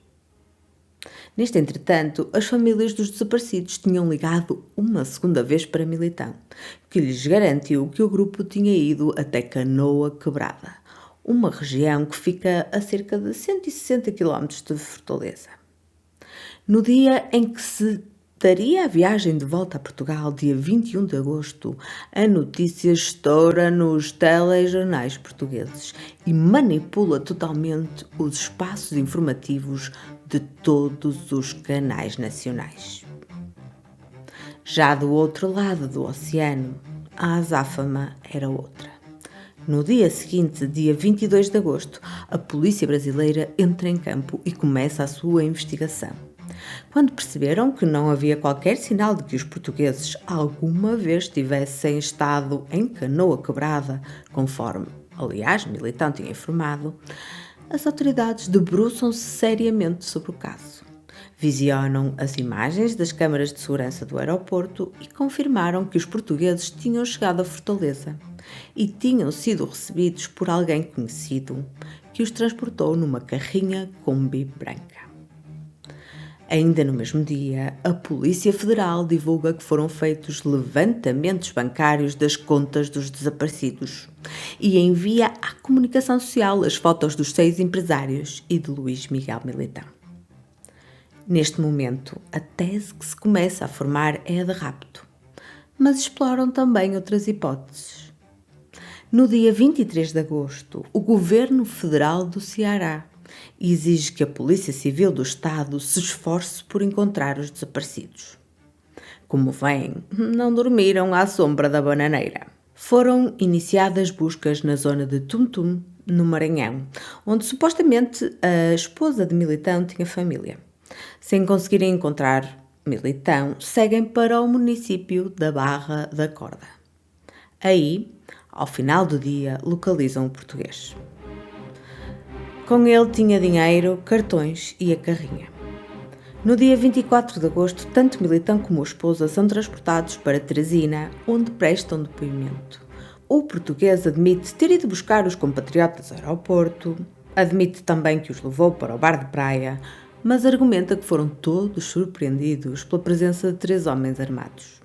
Neste entretanto, as famílias dos desaparecidos tinham ligado uma segunda vez para Militão, que lhes garantiu que o grupo tinha ido até Canoa Quebrada, uma região que fica a cerca de 160 km de Fortaleza. No dia em que se daria a viagem de volta a Portugal, dia 21 de agosto, a notícia estoura nos telejornais portugueses e manipula totalmente os espaços informativos de todos os canais nacionais. Já do outro lado do oceano, a azáfama era outra. No dia seguinte, dia 22 de agosto, a polícia brasileira entra em campo e começa a sua investigação. Quando perceberam que não havia qualquer sinal de que os portugueses alguma vez tivessem estado em Canoa Quebrada, conforme, aliás, Militão tinha informado, as autoridades debruçam-se seriamente sobre o caso. Visionam as imagens das câmaras de segurança do aeroporto e confirmaram que os portugueses tinham chegado a Fortaleza e tinham sido recebidos por alguém conhecido que os transportou numa carrinha Kombi branca. Ainda no mesmo dia, a Polícia Federal divulga que foram feitos levantamentos bancários das contas dos desaparecidos e envia à comunicação social as fotos dos 6 empresários e de Luís Miguel Militão. Neste momento, a tese que se começa a formar é a de rapto, mas exploram também outras hipóteses. No dia 23 de agosto, o Governo Federal do Ceará exige que a Polícia Civil do Estado se esforce por encontrar os desaparecidos. Como veem, não dormiram à sombra da bananeira. Foram iniciadas buscas na zona de Tum-Tum, no Maranhão, onde supostamente a esposa de Militão tinha família. Sem conseguirem encontrar Militão seguem para o município da Barra da Corda. Aí, ao final do dia, localizam o português. Com ele tinha dinheiro, cartões e a carrinha. No dia 24 de agosto, tanto Militão como a esposa são transportados para Teresina, onde prestam depoimento. O português admite ter ido buscar os compatriotas ao aeroporto, admite também que os levou para o bar de praia, mas argumenta que foram todos surpreendidos pela presença de 3 homens armados.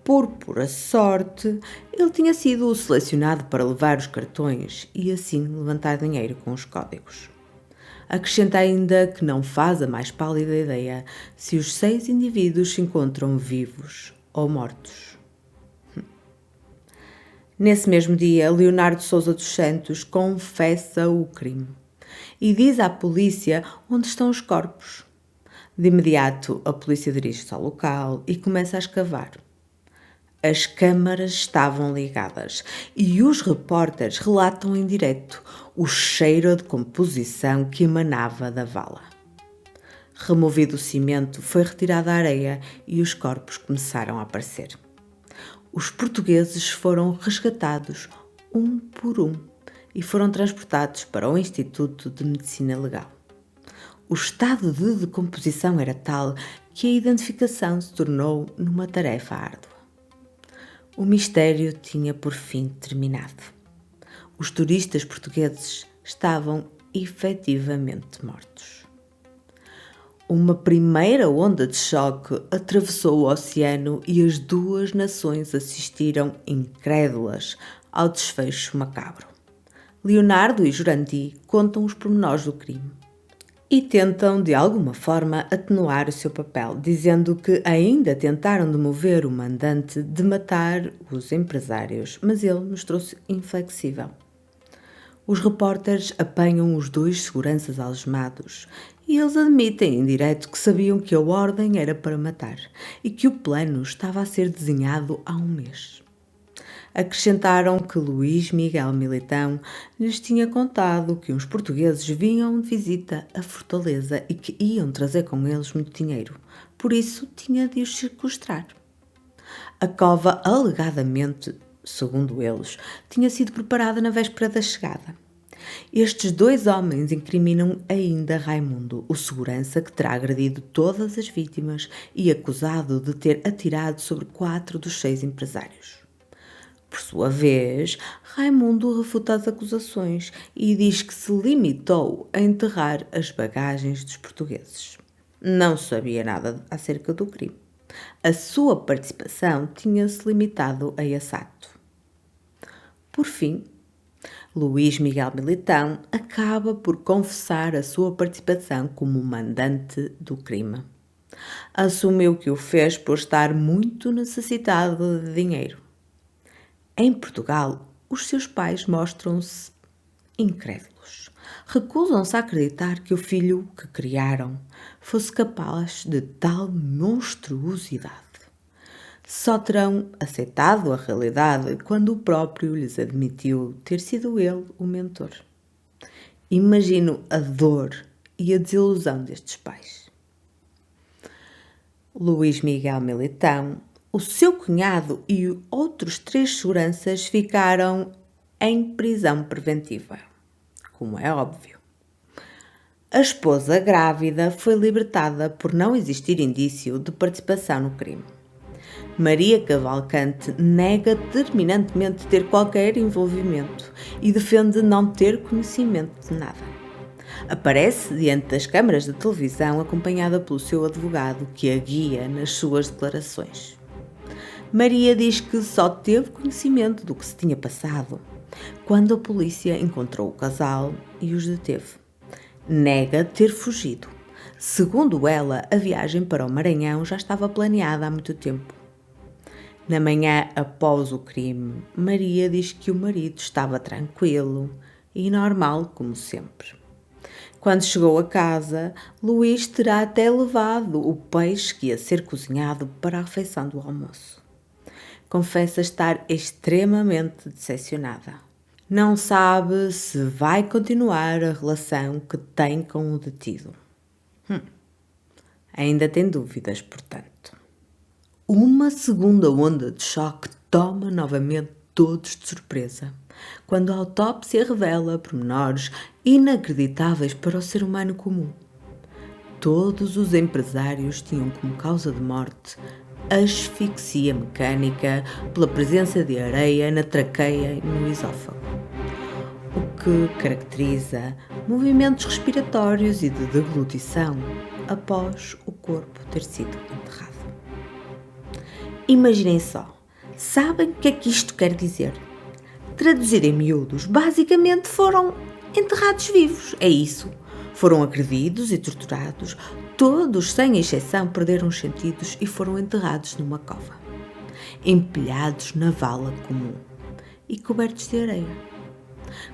Por pura sorte, ele tinha sido o selecionado para levar os cartões e assim levantar dinheiro com os códigos. Acrescenta ainda que não faz a mais pálida ideia se os 6 indivíduos se encontram vivos ou mortos. Nesse mesmo dia, Leonardo Sousa dos Santos confessa o crime e diz à polícia onde estão os corpos. De imediato, a polícia dirige-se ao local e começa a escavar. As câmaras estavam ligadas e os repórteres relatam em direto o cheiro de decomposição que emanava da vala. Removido o cimento, foi retirada a areia e os corpos começaram a aparecer. Os portugueses foram resgatados um por um e foram transportados para o Instituto de Medicina Legal. O estado de decomposição era tal que a identificação se tornou numa tarefa árdua. O mistério tinha por fim terminado. Os turistas portugueses estavam efetivamente mortos. Uma primeira onda de choque atravessou o oceano e as 2 nações assistiram incrédulas ao desfecho macabro. Leonardo e Jurandir contam os pormenores do crime e tentam, de alguma forma, atenuar o seu papel, dizendo que ainda tentaram demover o mandante de matar os empresários, mas ele mostrou-se inflexível. Os repórteres apanham os 2 seguranças algemados e eles admitem em direto que sabiam que a ordem era para matar e que o plano estava a ser desenhado há um mês. Acrescentaram que Luís Miguel Militão lhes tinha contado que uns portugueses vinham de visita à Fortaleza e que iam trazer com eles muito dinheiro, por isso tinha de os sequestrar. A cova, alegadamente, segundo eles, tinha sido preparada na véspera da chegada. Estes 2 homens incriminam ainda Raimundo, o segurança que terá agredido todas as vítimas e acusado de ter atirado sobre 4 dos 6 empresários. Por sua vez, Raimundo refuta as acusações e diz que se limitou a enterrar as bagagens dos portugueses. Não sabia nada acerca do crime. A sua participação tinha-se limitado a esse ato. Por fim, Luís Miguel Militão acaba por confessar a sua participação como mandante do crime. Assumiu que o fez por estar muito necessitado de dinheiro. Em Portugal, os seus pais mostram-se incrédulos. Recusam-se a acreditar que o filho que criaram fosse capaz de tal monstruosidade. Só terão aceitado a realidade quando o próprio lhes admitiu ter sido ele o mentor. Imagino a dor e a desilusão destes pais. Luís Miguel Militão, o seu cunhado e outros 3 seguranças ficaram em prisão preventiva, como é óbvio. A esposa grávida foi libertada por não existir indício de participação no crime. Maria Cavalcante nega terminantemente ter qualquer envolvimento e defende não ter conhecimento de nada. Aparece diante das câmaras de televisão acompanhada pelo seu advogado, que a guia nas suas declarações. Maria diz que só teve conhecimento do que se tinha passado quando a polícia encontrou o casal e os deteve. Nega ter fugido. Segundo ela, a viagem para o Maranhão já estava planeada há muito tempo. Na manhã após o crime, Maria diz que o marido estava tranquilo e normal, como sempre. Quando chegou a casa, Luís terá até levado o peixe que ia ser cozinhado para a refeição do almoço. Confessa estar extremamente decepcionada. Não sabe se vai continuar a relação que tem com o detido. Ainda tem dúvidas, portanto. Uma segunda onda de choque toma novamente todos de surpresa, quando a autópsia revela pormenores inacreditáveis para o ser humano comum. Todos os empresários tinham como causa de morte asfixia mecânica pela presença de areia na traqueia e no esófago, o que caracteriza movimentos respiratórios e de deglutição após o corpo ter sido enterrado. Imaginem só, sabem o que é que isto quer dizer? Traduzido em miúdos, basicamente foram enterrados vivos, é isso. Foram agredidos e torturados, todos sem exceção perderam os sentidos e foram enterrados numa cova, empilhados na vala comum e cobertos de areia.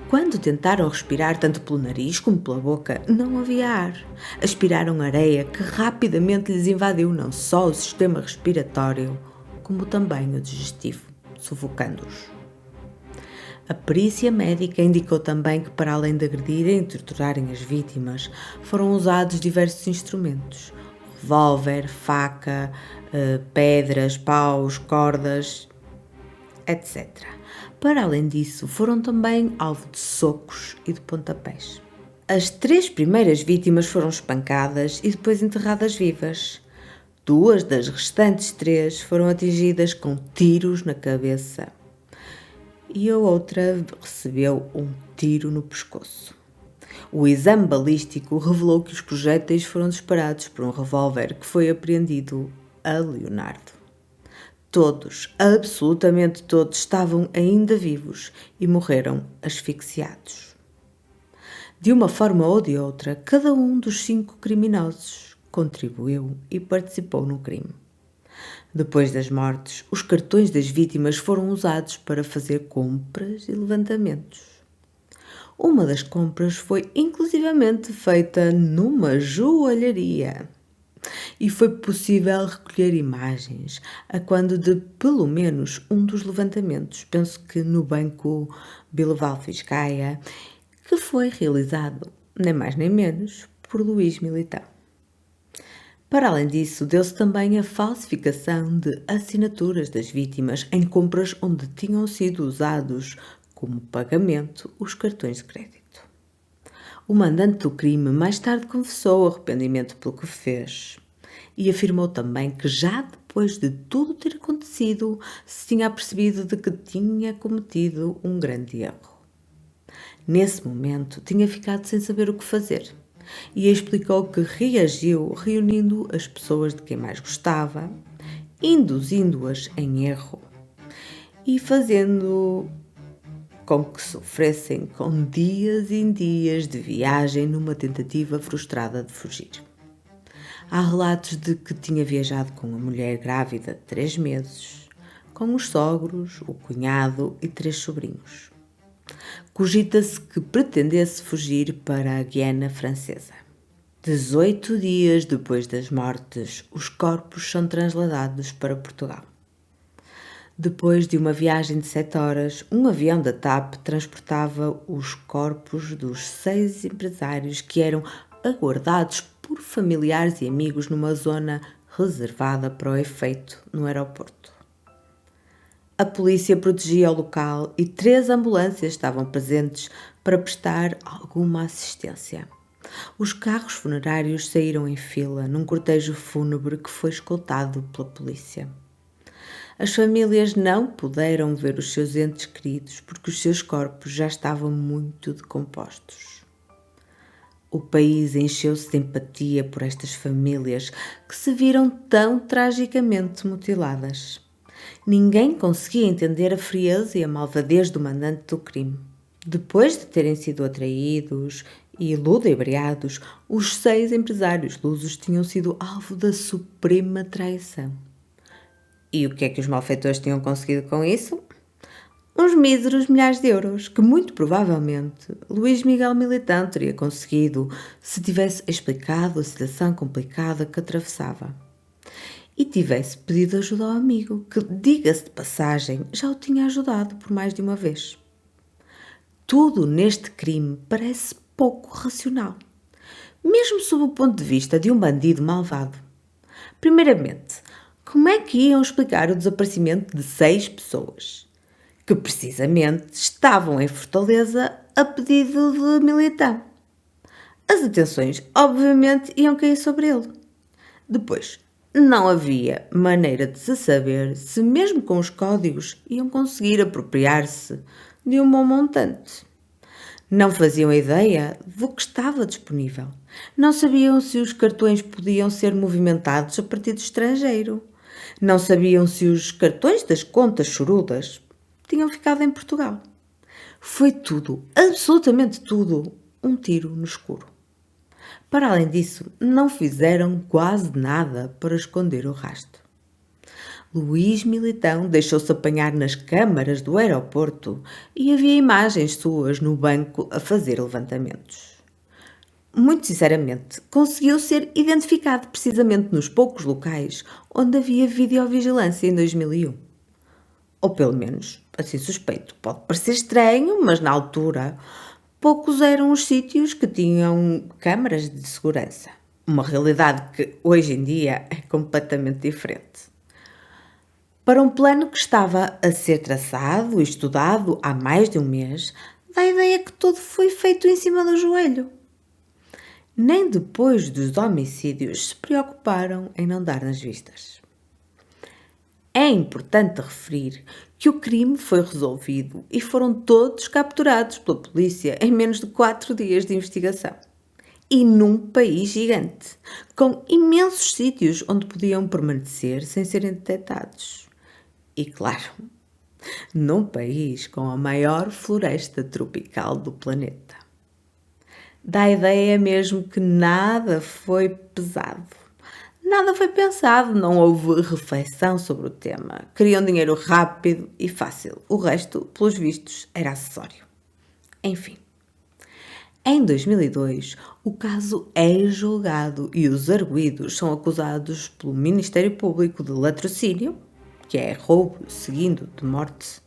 Quando tentaram respirar tanto pelo nariz como pela boca, não havia ar. Aspiraram areia que rapidamente lhes invadiu não só o sistema respiratório, como também o digestivo, sufocando-os. A perícia médica indicou também que, para além de agredirem e torturarem as vítimas, foram usados diversos instrumentos: revólver, faca, pedras, paus, cordas, etc. Para além disso, foram também alvo de socos e de pontapés. As 3 primeiras vítimas foram espancadas e depois enterradas vivas. 2 das restantes 3 foram atingidas com tiros na cabeça e a outra recebeu um tiro no pescoço. O exame balístico revelou que os projéteis foram disparados por um revólver que foi apreendido a Leonardo. Todos, absolutamente todos, estavam ainda vivos e morreram asfixiados. De uma forma ou de outra, cada um dos 5 criminosos contribuiu e participou no crime. Depois das mortes, os cartões das vítimas foram usados para fazer compras e levantamentos. Uma das compras foi inclusivamente feita numa joalharia. E foi possível recolher imagens a quando de pelo menos um dos levantamentos, penso que no Banco Bilbao-Vizcaya, que foi realizado, nem mais nem menos, por Luís Militão. Para além disso, deu-se também a falsificação de assinaturas das vítimas em compras onde tinham sido usados como pagamento os cartões de crédito. O mandante do crime mais tarde confessou arrependimento pelo que fez e afirmou também que já depois de tudo ter acontecido se tinha apercebido de que tinha cometido um grande erro. Nesse momento tinha ficado sem saber o que fazer e explicou que reagiu reunindo as pessoas de quem mais gostava, induzindo-as em erro e fazendo com que sofressem com dias e dias de viagem numa tentativa frustrada de fugir. Há relatos de que tinha viajado com uma mulher grávida de 3 meses, com os sogros, o cunhado e 3 sobrinhos. Cogita-se que pretendesse fugir para a Guiana Francesa. 18 dias depois das mortes, os corpos são transladados para Portugal. Depois de uma viagem de 7 horas, um avião da TAP transportava os corpos dos 6 empresários que eram aguardados por familiares e amigos numa zona reservada para o efeito no aeroporto. A polícia protegia o local e 3 ambulâncias estavam presentes para prestar alguma assistência. Os carros funerários saíram em fila num cortejo fúnebre que foi escoltado pela polícia. As famílias não puderam ver os seus entes queridos porque os seus corpos já estavam muito decompostos. O país encheu-se de empatia por estas famílias que se viram tão tragicamente mutiladas. Ninguém conseguia entender a frieza e a malvadez do mandante do crime. Depois de terem sido atraídos e ludibriados, os 6 empresários lusos tinham sido alvo da suprema traição. E o que é que os malfeitores tinham conseguido com isso? Uns míseros milhares de euros, que muito provavelmente Luís Miguel Militão teria conseguido se tivesse explicado a situação complicada que atravessava. E tivesse pedido ajuda ao amigo, que, diga-se de passagem, já o tinha ajudado por mais de uma vez. Tudo neste crime parece pouco racional, mesmo sob o ponto de vista de um bandido malvado. Primeiramente, como é que iam explicar o desaparecimento de 6 pessoas, que precisamente estavam em Fortaleza a pedido de Militão? As atenções, obviamente, iam cair sobre ele. Depois, não havia maneira de se saber se, mesmo com os códigos, iam conseguir apropriar-se de um bom montante. Não faziam ideia do que estava disponível. Não sabiam se os cartões podiam ser movimentados a partir do estrangeiro. Não sabiam se os cartões das contas chorudas tinham ficado em Portugal. Foi tudo, absolutamente tudo, um tiro no escuro. Para além disso, não fizeram quase nada para esconder o rastro. Luís Militão deixou-se apanhar nas câmaras do aeroporto e havia imagens suas no banco a fazer levantamentos. Muito sinceramente, conseguiu ser identificado precisamente nos poucos locais onde havia videovigilância em 2001. Ou pelo menos, assim suspeito. Pode parecer estranho, mas na altura poucos eram os sítios que tinham câmaras de segurança. Uma realidade que hoje em dia é completamente diferente. Para um plano que estava a ser traçado e estudado há mais de um mês, dá a ideia que tudo foi feito em cima do joelho. Nem depois dos homicídios se preocuparam em não dar nas vistas. É importante referir que o crime foi resolvido e foram todos capturados pela polícia em menos de 4 dias de investigação. E num país gigante, com imensos sítios onde podiam permanecer sem serem detectados. E claro, num país com a maior floresta tropical do planeta. Dá a ideia mesmo que nada foi pesado. Nada foi pensado, não houve reflexão sobre o tema. Queriam dinheiro rápido e fácil. O resto, pelos vistos, era acessório. Enfim. Em 2002, o caso é julgado e os arguidos são acusados pelo Ministério Público de latrocínio, que é roubo seguindo de morte,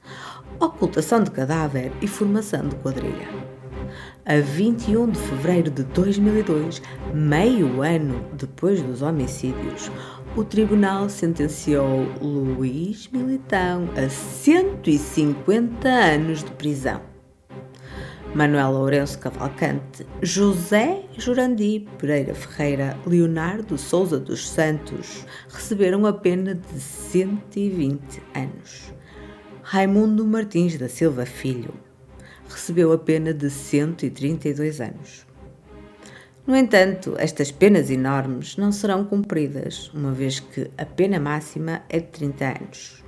ocultação de cadáver e formação de quadrilha. A 21 de fevereiro de 2002, meio ano depois dos homicídios, o tribunal sentenciou Luís Militão a 150 anos de prisão. Manuel Lourenço Cavalcante, José Jurandi Pereira Ferreira, Leonardo Sousa dos Santos receberam a pena de 120 anos. Raimundo Martins da Silva Filho recebeu a pena de 132 anos. No entanto, estas penas enormes não serão cumpridas, uma vez que a pena máxima é de 30 anos.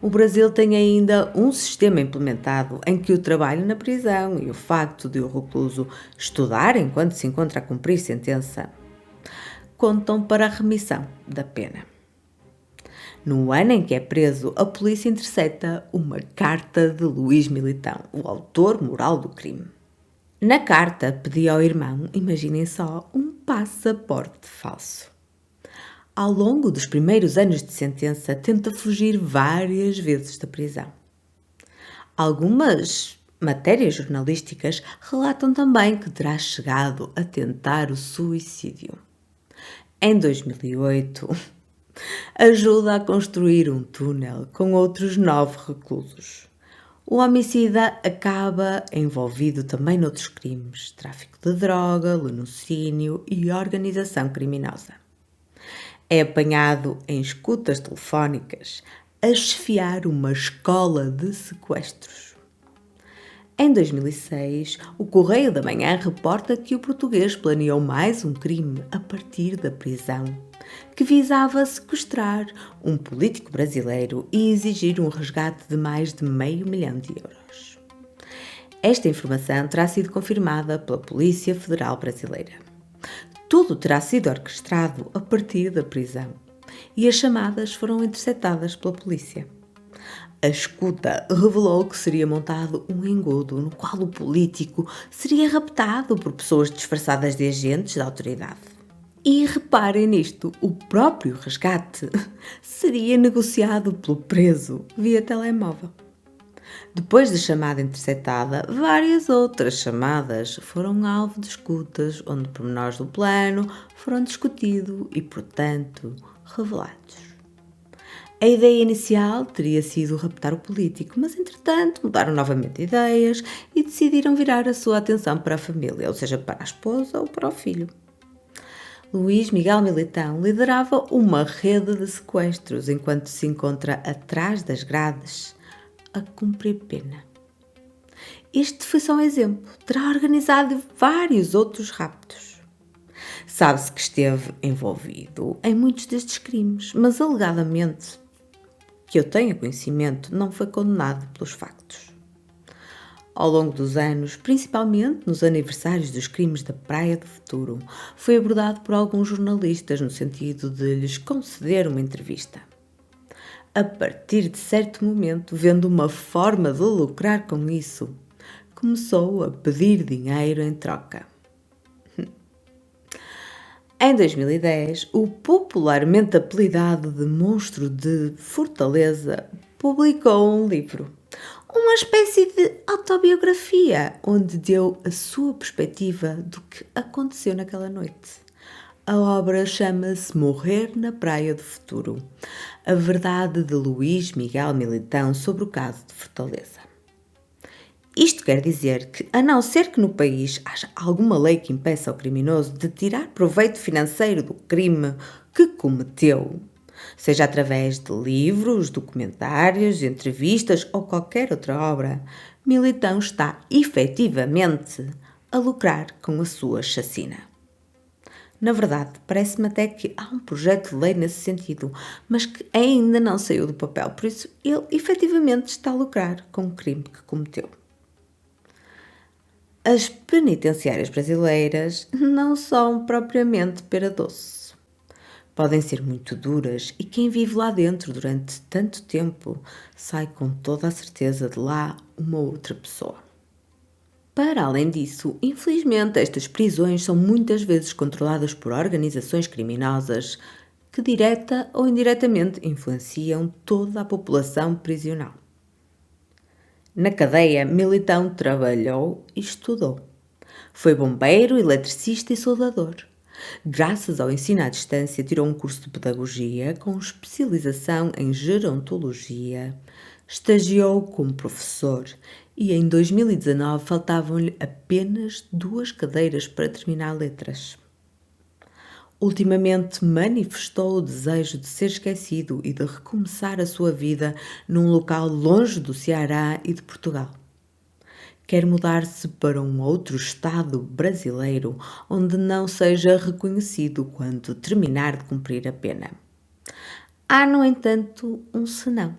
O Brasil tem ainda um sistema implementado em que o trabalho na prisão e o facto de o recluso estudar enquanto se encontra a cumprir sentença contam para a remissão da pena. No ano em que é preso, a polícia intercepta uma carta de Luís Militão, o autor moral do crime. Na carta pedia ao irmão, imaginem só, um passaporte falso. Ao longo dos primeiros anos de sentença, tenta fugir várias vezes da prisão. Algumas matérias jornalísticas relatam também que terá chegado a tentar o suicídio. Em 2008, ajuda a construir um túnel com outros 9 reclusos. O homicida acaba envolvido também noutros crimes, tráfico de droga, latrocínio e organização criminosa. É apanhado em escutas telefónicas a chefiar uma escola de sequestros. Em 2006, o Correio da Manhã reporta que o português planeou mais um crime a partir da prisão, que visava sequestrar um político brasileiro e exigir um resgate de mais de €500 mil. Esta informação terá sido confirmada pela Polícia Federal Brasileira. Tudo terá sido orquestrado a partir da prisão e as chamadas foram interceptadas pela polícia. A escuta revelou que seria montado um engodo no qual o político seria raptado por pessoas disfarçadas de agentes da autoridade. E reparem nisto, o próprio resgate seria negociado pelo preso via telemóvel. Depois da chamada interceptada, várias outras chamadas foram alvo de escutas, onde pormenores do plano foram discutidos e, portanto, revelados. A ideia inicial teria sido raptar o político, mas entretanto mudaram novamente de ideias e decidiram virar a sua atenção para a família, ou seja, para a esposa ou para o filho. Luís Miguel Militão liderava uma rede de sequestros enquanto se encontra atrás das grades a cumprir pena. Este foi só um exemplo, terá organizado vários outros raptos. Sabe-se que esteve envolvido em muitos destes crimes, mas alegadamente, que eu tenha conhecimento, não foi condenado pelos factos. Ao longo dos anos, principalmente nos aniversários dos crimes da Praia do Futuro, foi abordado por alguns jornalistas no sentido de lhes conceder uma entrevista. A partir de certo momento, vendo uma forma de lucrar com isso, começou a pedir dinheiro em troca. Em 2010, o popularmente apelidado de Monstro de Fortaleza publicou um livro, uma espécie de autobiografia, onde deu a sua perspectiva do que aconteceu naquela noite. A obra chama-se Morrer na Praia do Futuro, a verdade de Luís Miguel Militão sobre o caso de Fortaleza. Isto quer dizer que, a não ser que no país haja alguma lei que impeça o criminoso de tirar proveito financeiro do crime que cometeu, seja através de livros, documentários, entrevistas ou qualquer outra obra, Militão está efetivamente a lucrar com a sua chacina. Na verdade, parece-me até que há um projeto de lei nesse sentido, mas que ainda não saiu do papel, por isso ele efetivamente está a lucrar com o crime que cometeu. As penitenciárias brasileiras não são propriamente pera doce. Podem ser muito duras e quem vive lá dentro durante tanto tempo sai com toda a certeza de lá uma outra pessoa. Para além disso, infelizmente, estas prisões são muitas vezes controladas por organizações criminosas que direta ou indiretamente influenciam toda a população prisional. Na cadeia, Militão trabalhou e estudou. Foi bombeiro, eletricista e soldador. Graças ao ensino à distância, tirou um curso de pedagogia com especialização em gerontologia, estagiou como professor e em 2019 faltavam-lhe apenas 2 cadeiras para terminar letras. Ultimamente manifestou o desejo de ser esquecido e de recomeçar a sua vida num local longe do Ceará e de Portugal. Quer mudar-se para um outro estado brasileiro onde não seja reconhecido quando terminar de cumprir a pena. Há, no entanto, um senão.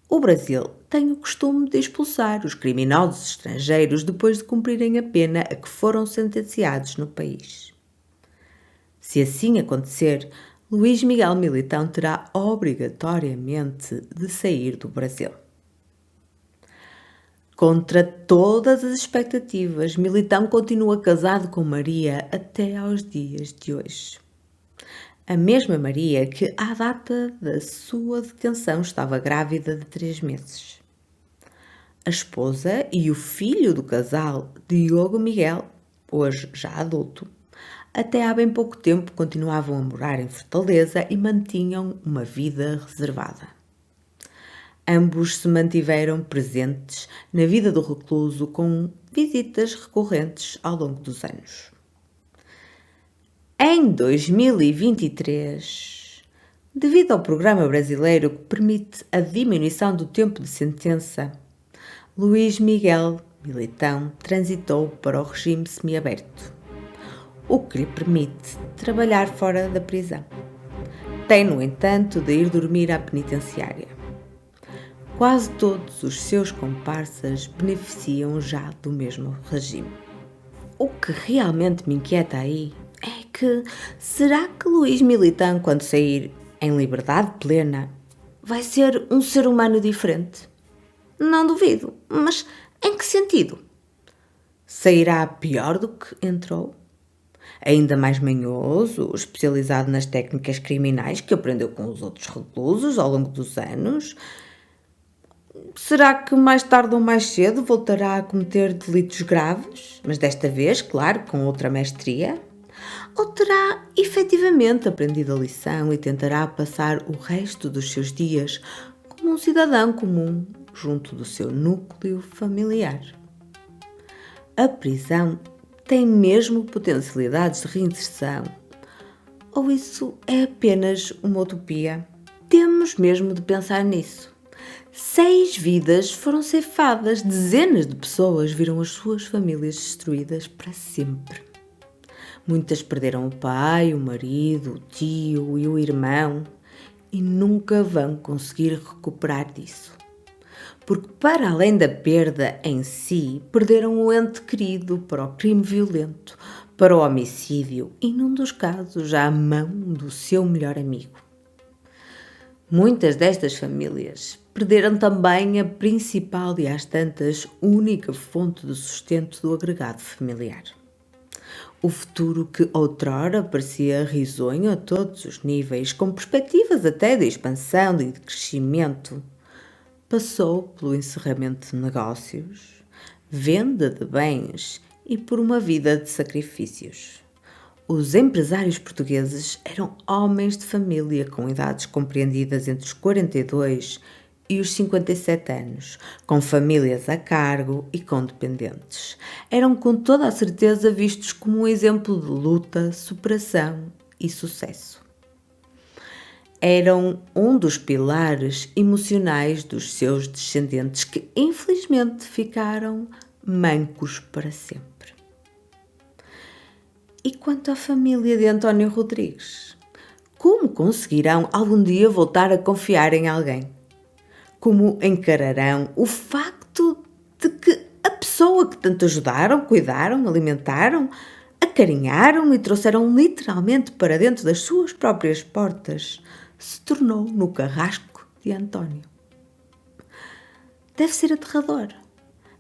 O Brasil tem o costume de expulsar os criminosos estrangeiros depois de cumprirem a pena a que foram sentenciados no país. Se assim acontecer, Luís Miguel Militão terá obrigatoriamente de sair do Brasil. Contra todas as expectativas, Militão continua casado com Maria até aos dias de hoje. A mesma Maria que, à data da sua detenção, estava grávida de 3 meses. A esposa e o filho do casal, Diogo Miguel, hoje já adulto, até há bem pouco tempo continuavam a morar em Fortaleza e mantinham uma vida reservada. Ambos se mantiveram presentes na vida do recluso com visitas recorrentes ao longo dos anos. Em 2023, devido ao programa brasileiro que permite a diminuição do tempo de sentença, Luís Miguel Militão transitou para o regime semiaberto, o que lhe permite trabalhar fora da prisão. Tem, no entanto, de ir dormir à penitenciária. Quase todos os seus comparsas beneficiam já do mesmo regime. O que realmente me inquieta aí é que, será que Luís Militão, quando sair em liberdade plena, vai ser um ser humano diferente? Não duvido, mas em que sentido? Sairá pior do que entrou? Ainda mais manhoso, especializado nas técnicas criminais que aprendeu com os outros reclusos ao longo dos anos? Será que mais tarde ou mais cedo voltará a cometer delitos graves, mas desta vez, claro, com outra mestria? Ou terá efetivamente aprendido a lição e tentará passar o resto dos seus dias como um cidadão comum junto do seu núcleo familiar? A prisão tem mesmo potencialidades de reinserção? Ou isso é apenas uma utopia? Temos mesmo de pensar nisso. 6 vidas foram ceifadas, dezenas de pessoas viram as suas famílias destruídas para sempre. Muitas perderam o pai, o marido, o tio e o irmão e nunca vão conseguir recuperar disso. Porque, para além da perda em si, perderam o ente querido para o crime violento, para o homicídio e, num dos casos, já a mão do seu melhor amigo. Muitas destas famílias perderam também a principal e, às tantas, única fonte de sustento do agregado familiar. O futuro que outrora parecia risonho a todos os níveis, com perspectivas até de expansão e de crescimento, passou pelo encerramento de negócios, venda de bens e por uma vida de sacrifícios. Os empresários portugueses eram homens de família com idades compreendidas entre os 42 e os 57 anos, com famílias a cargo e com dependentes. Eram com toda a certeza vistos como um exemplo de luta, superação e sucesso. Eram um dos pilares emocionais dos seus descendentes que, infelizmente, ficaram mancos para sempre. E quanto à família de António Rodrigues? Como conseguirão algum dia voltar a confiar em alguém? Como encararão o facto de que a pessoa que tanto ajudaram, cuidaram, alimentaram, acarinharam e trouxeram literalmente para dentro das suas próprias portas se tornou no carrasco de António? Deve ser aterrador.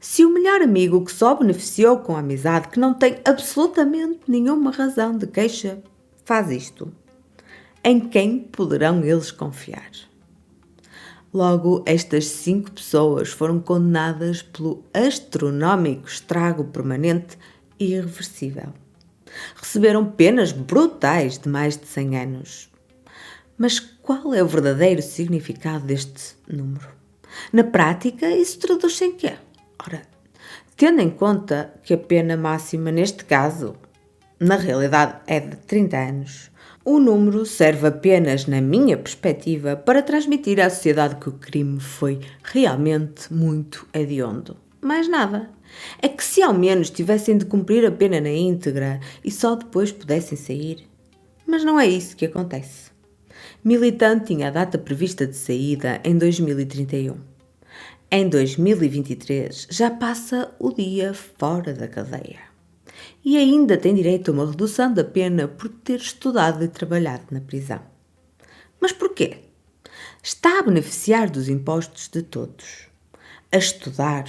Se o melhor amigo que só beneficiou com a amizade, que não tem absolutamente nenhuma razão de queixa, faz isto, em quem poderão eles confiar? Logo, estas 5 pessoas foram condenadas pelo astronómico estrago permanente e irreversível. Receberam penas brutais de mais de 100 anos. Mas qual é o verdadeiro significado deste número? Na prática, isso traduz-se em quê? Ora, tendo em conta que a pena máxima neste caso, na realidade, é de 30 anos, o número serve apenas, na minha perspectiva, para transmitir à sociedade que o crime foi realmente muito hediondo. Mais nada. É que se ao menos tivessem de cumprir a pena na íntegra e só depois pudessem sair. Mas não é isso que acontece. Militan tinha a data prevista de saída em 2031. Em 2023 já passa o dia fora da cadeia. E ainda tem direito a uma redução da pena por ter estudado e trabalhado na prisão. Mas porquê? Está a beneficiar dos impostos de todos, a estudar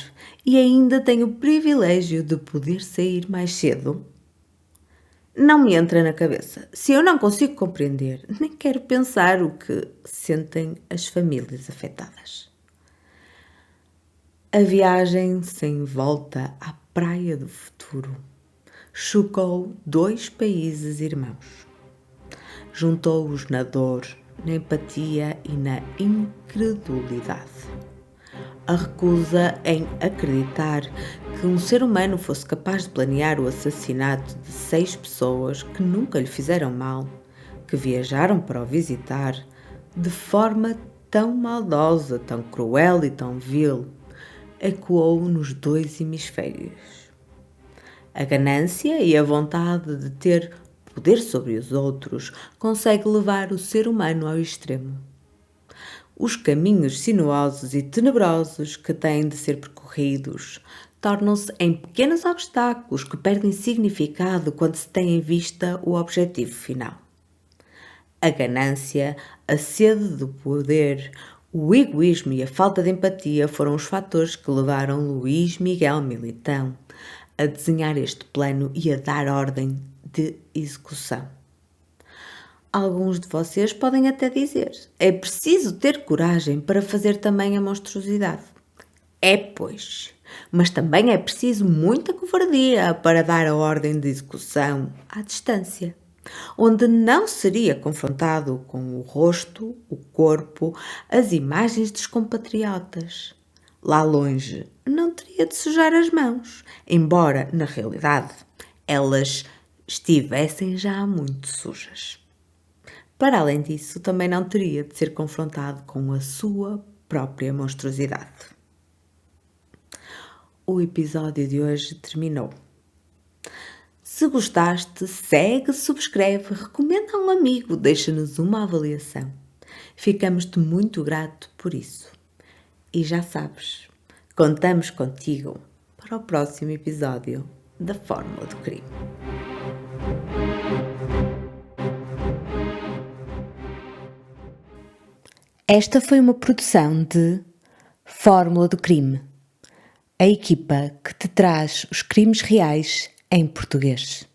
e ainda tem o privilégio de poder sair mais cedo? Não me entra na cabeça. Se eu não consigo compreender, nem quero pensar o que sentem as famílias afetadas. A viagem sem volta à praia do futuro chocou 2 países irmãos. Juntou-os na dor, na empatia e na incredulidade. A recusa em acreditar que um ser humano fosse capaz de planear o assassinato de 6 pessoas que nunca lhe fizeram mal, que viajaram para o visitar, de forma tão maldosa, tão cruel e tão vil, ecoou nos 2 hemisférios. A ganância e a vontade de ter poder sobre os outros consegue levar o ser humano ao extremo. Os caminhos sinuosos e tenebrosos que têm de ser percorridos tornam-se em pequenos obstáculos que perdem significado quando se tem em vista o objetivo final. A ganância, a sede do poder, o egoísmo e a falta de empatia foram os fatores que levaram Luís Miguel Militão a desenhar este plano e a dar ordem de execução. Alguns de vocês podem até dizer: é preciso ter coragem para fazer também a monstruosidade. É, pois, mas também é preciso muita covardia para dar a ordem de execução à distância, onde não seria confrontado com o rosto, o corpo, as imagens dos compatriotas. Lá longe, não teria de sujar as mãos, embora, na realidade, elas estivessem já muito sujas. Para além disso, também não teria de ser confrontado com a sua própria monstruosidade. O episódio de hoje terminou. Se gostaste, segue, subscreve, recomenda a um amigo, deixa-nos uma avaliação. Ficamos-te muito grato por isso. E já sabes, contamos contigo para o próximo episódio da Fórmula do Crime. Esta foi uma produção de Fórmula do Crime, a equipa que te traz os crimes reais em português.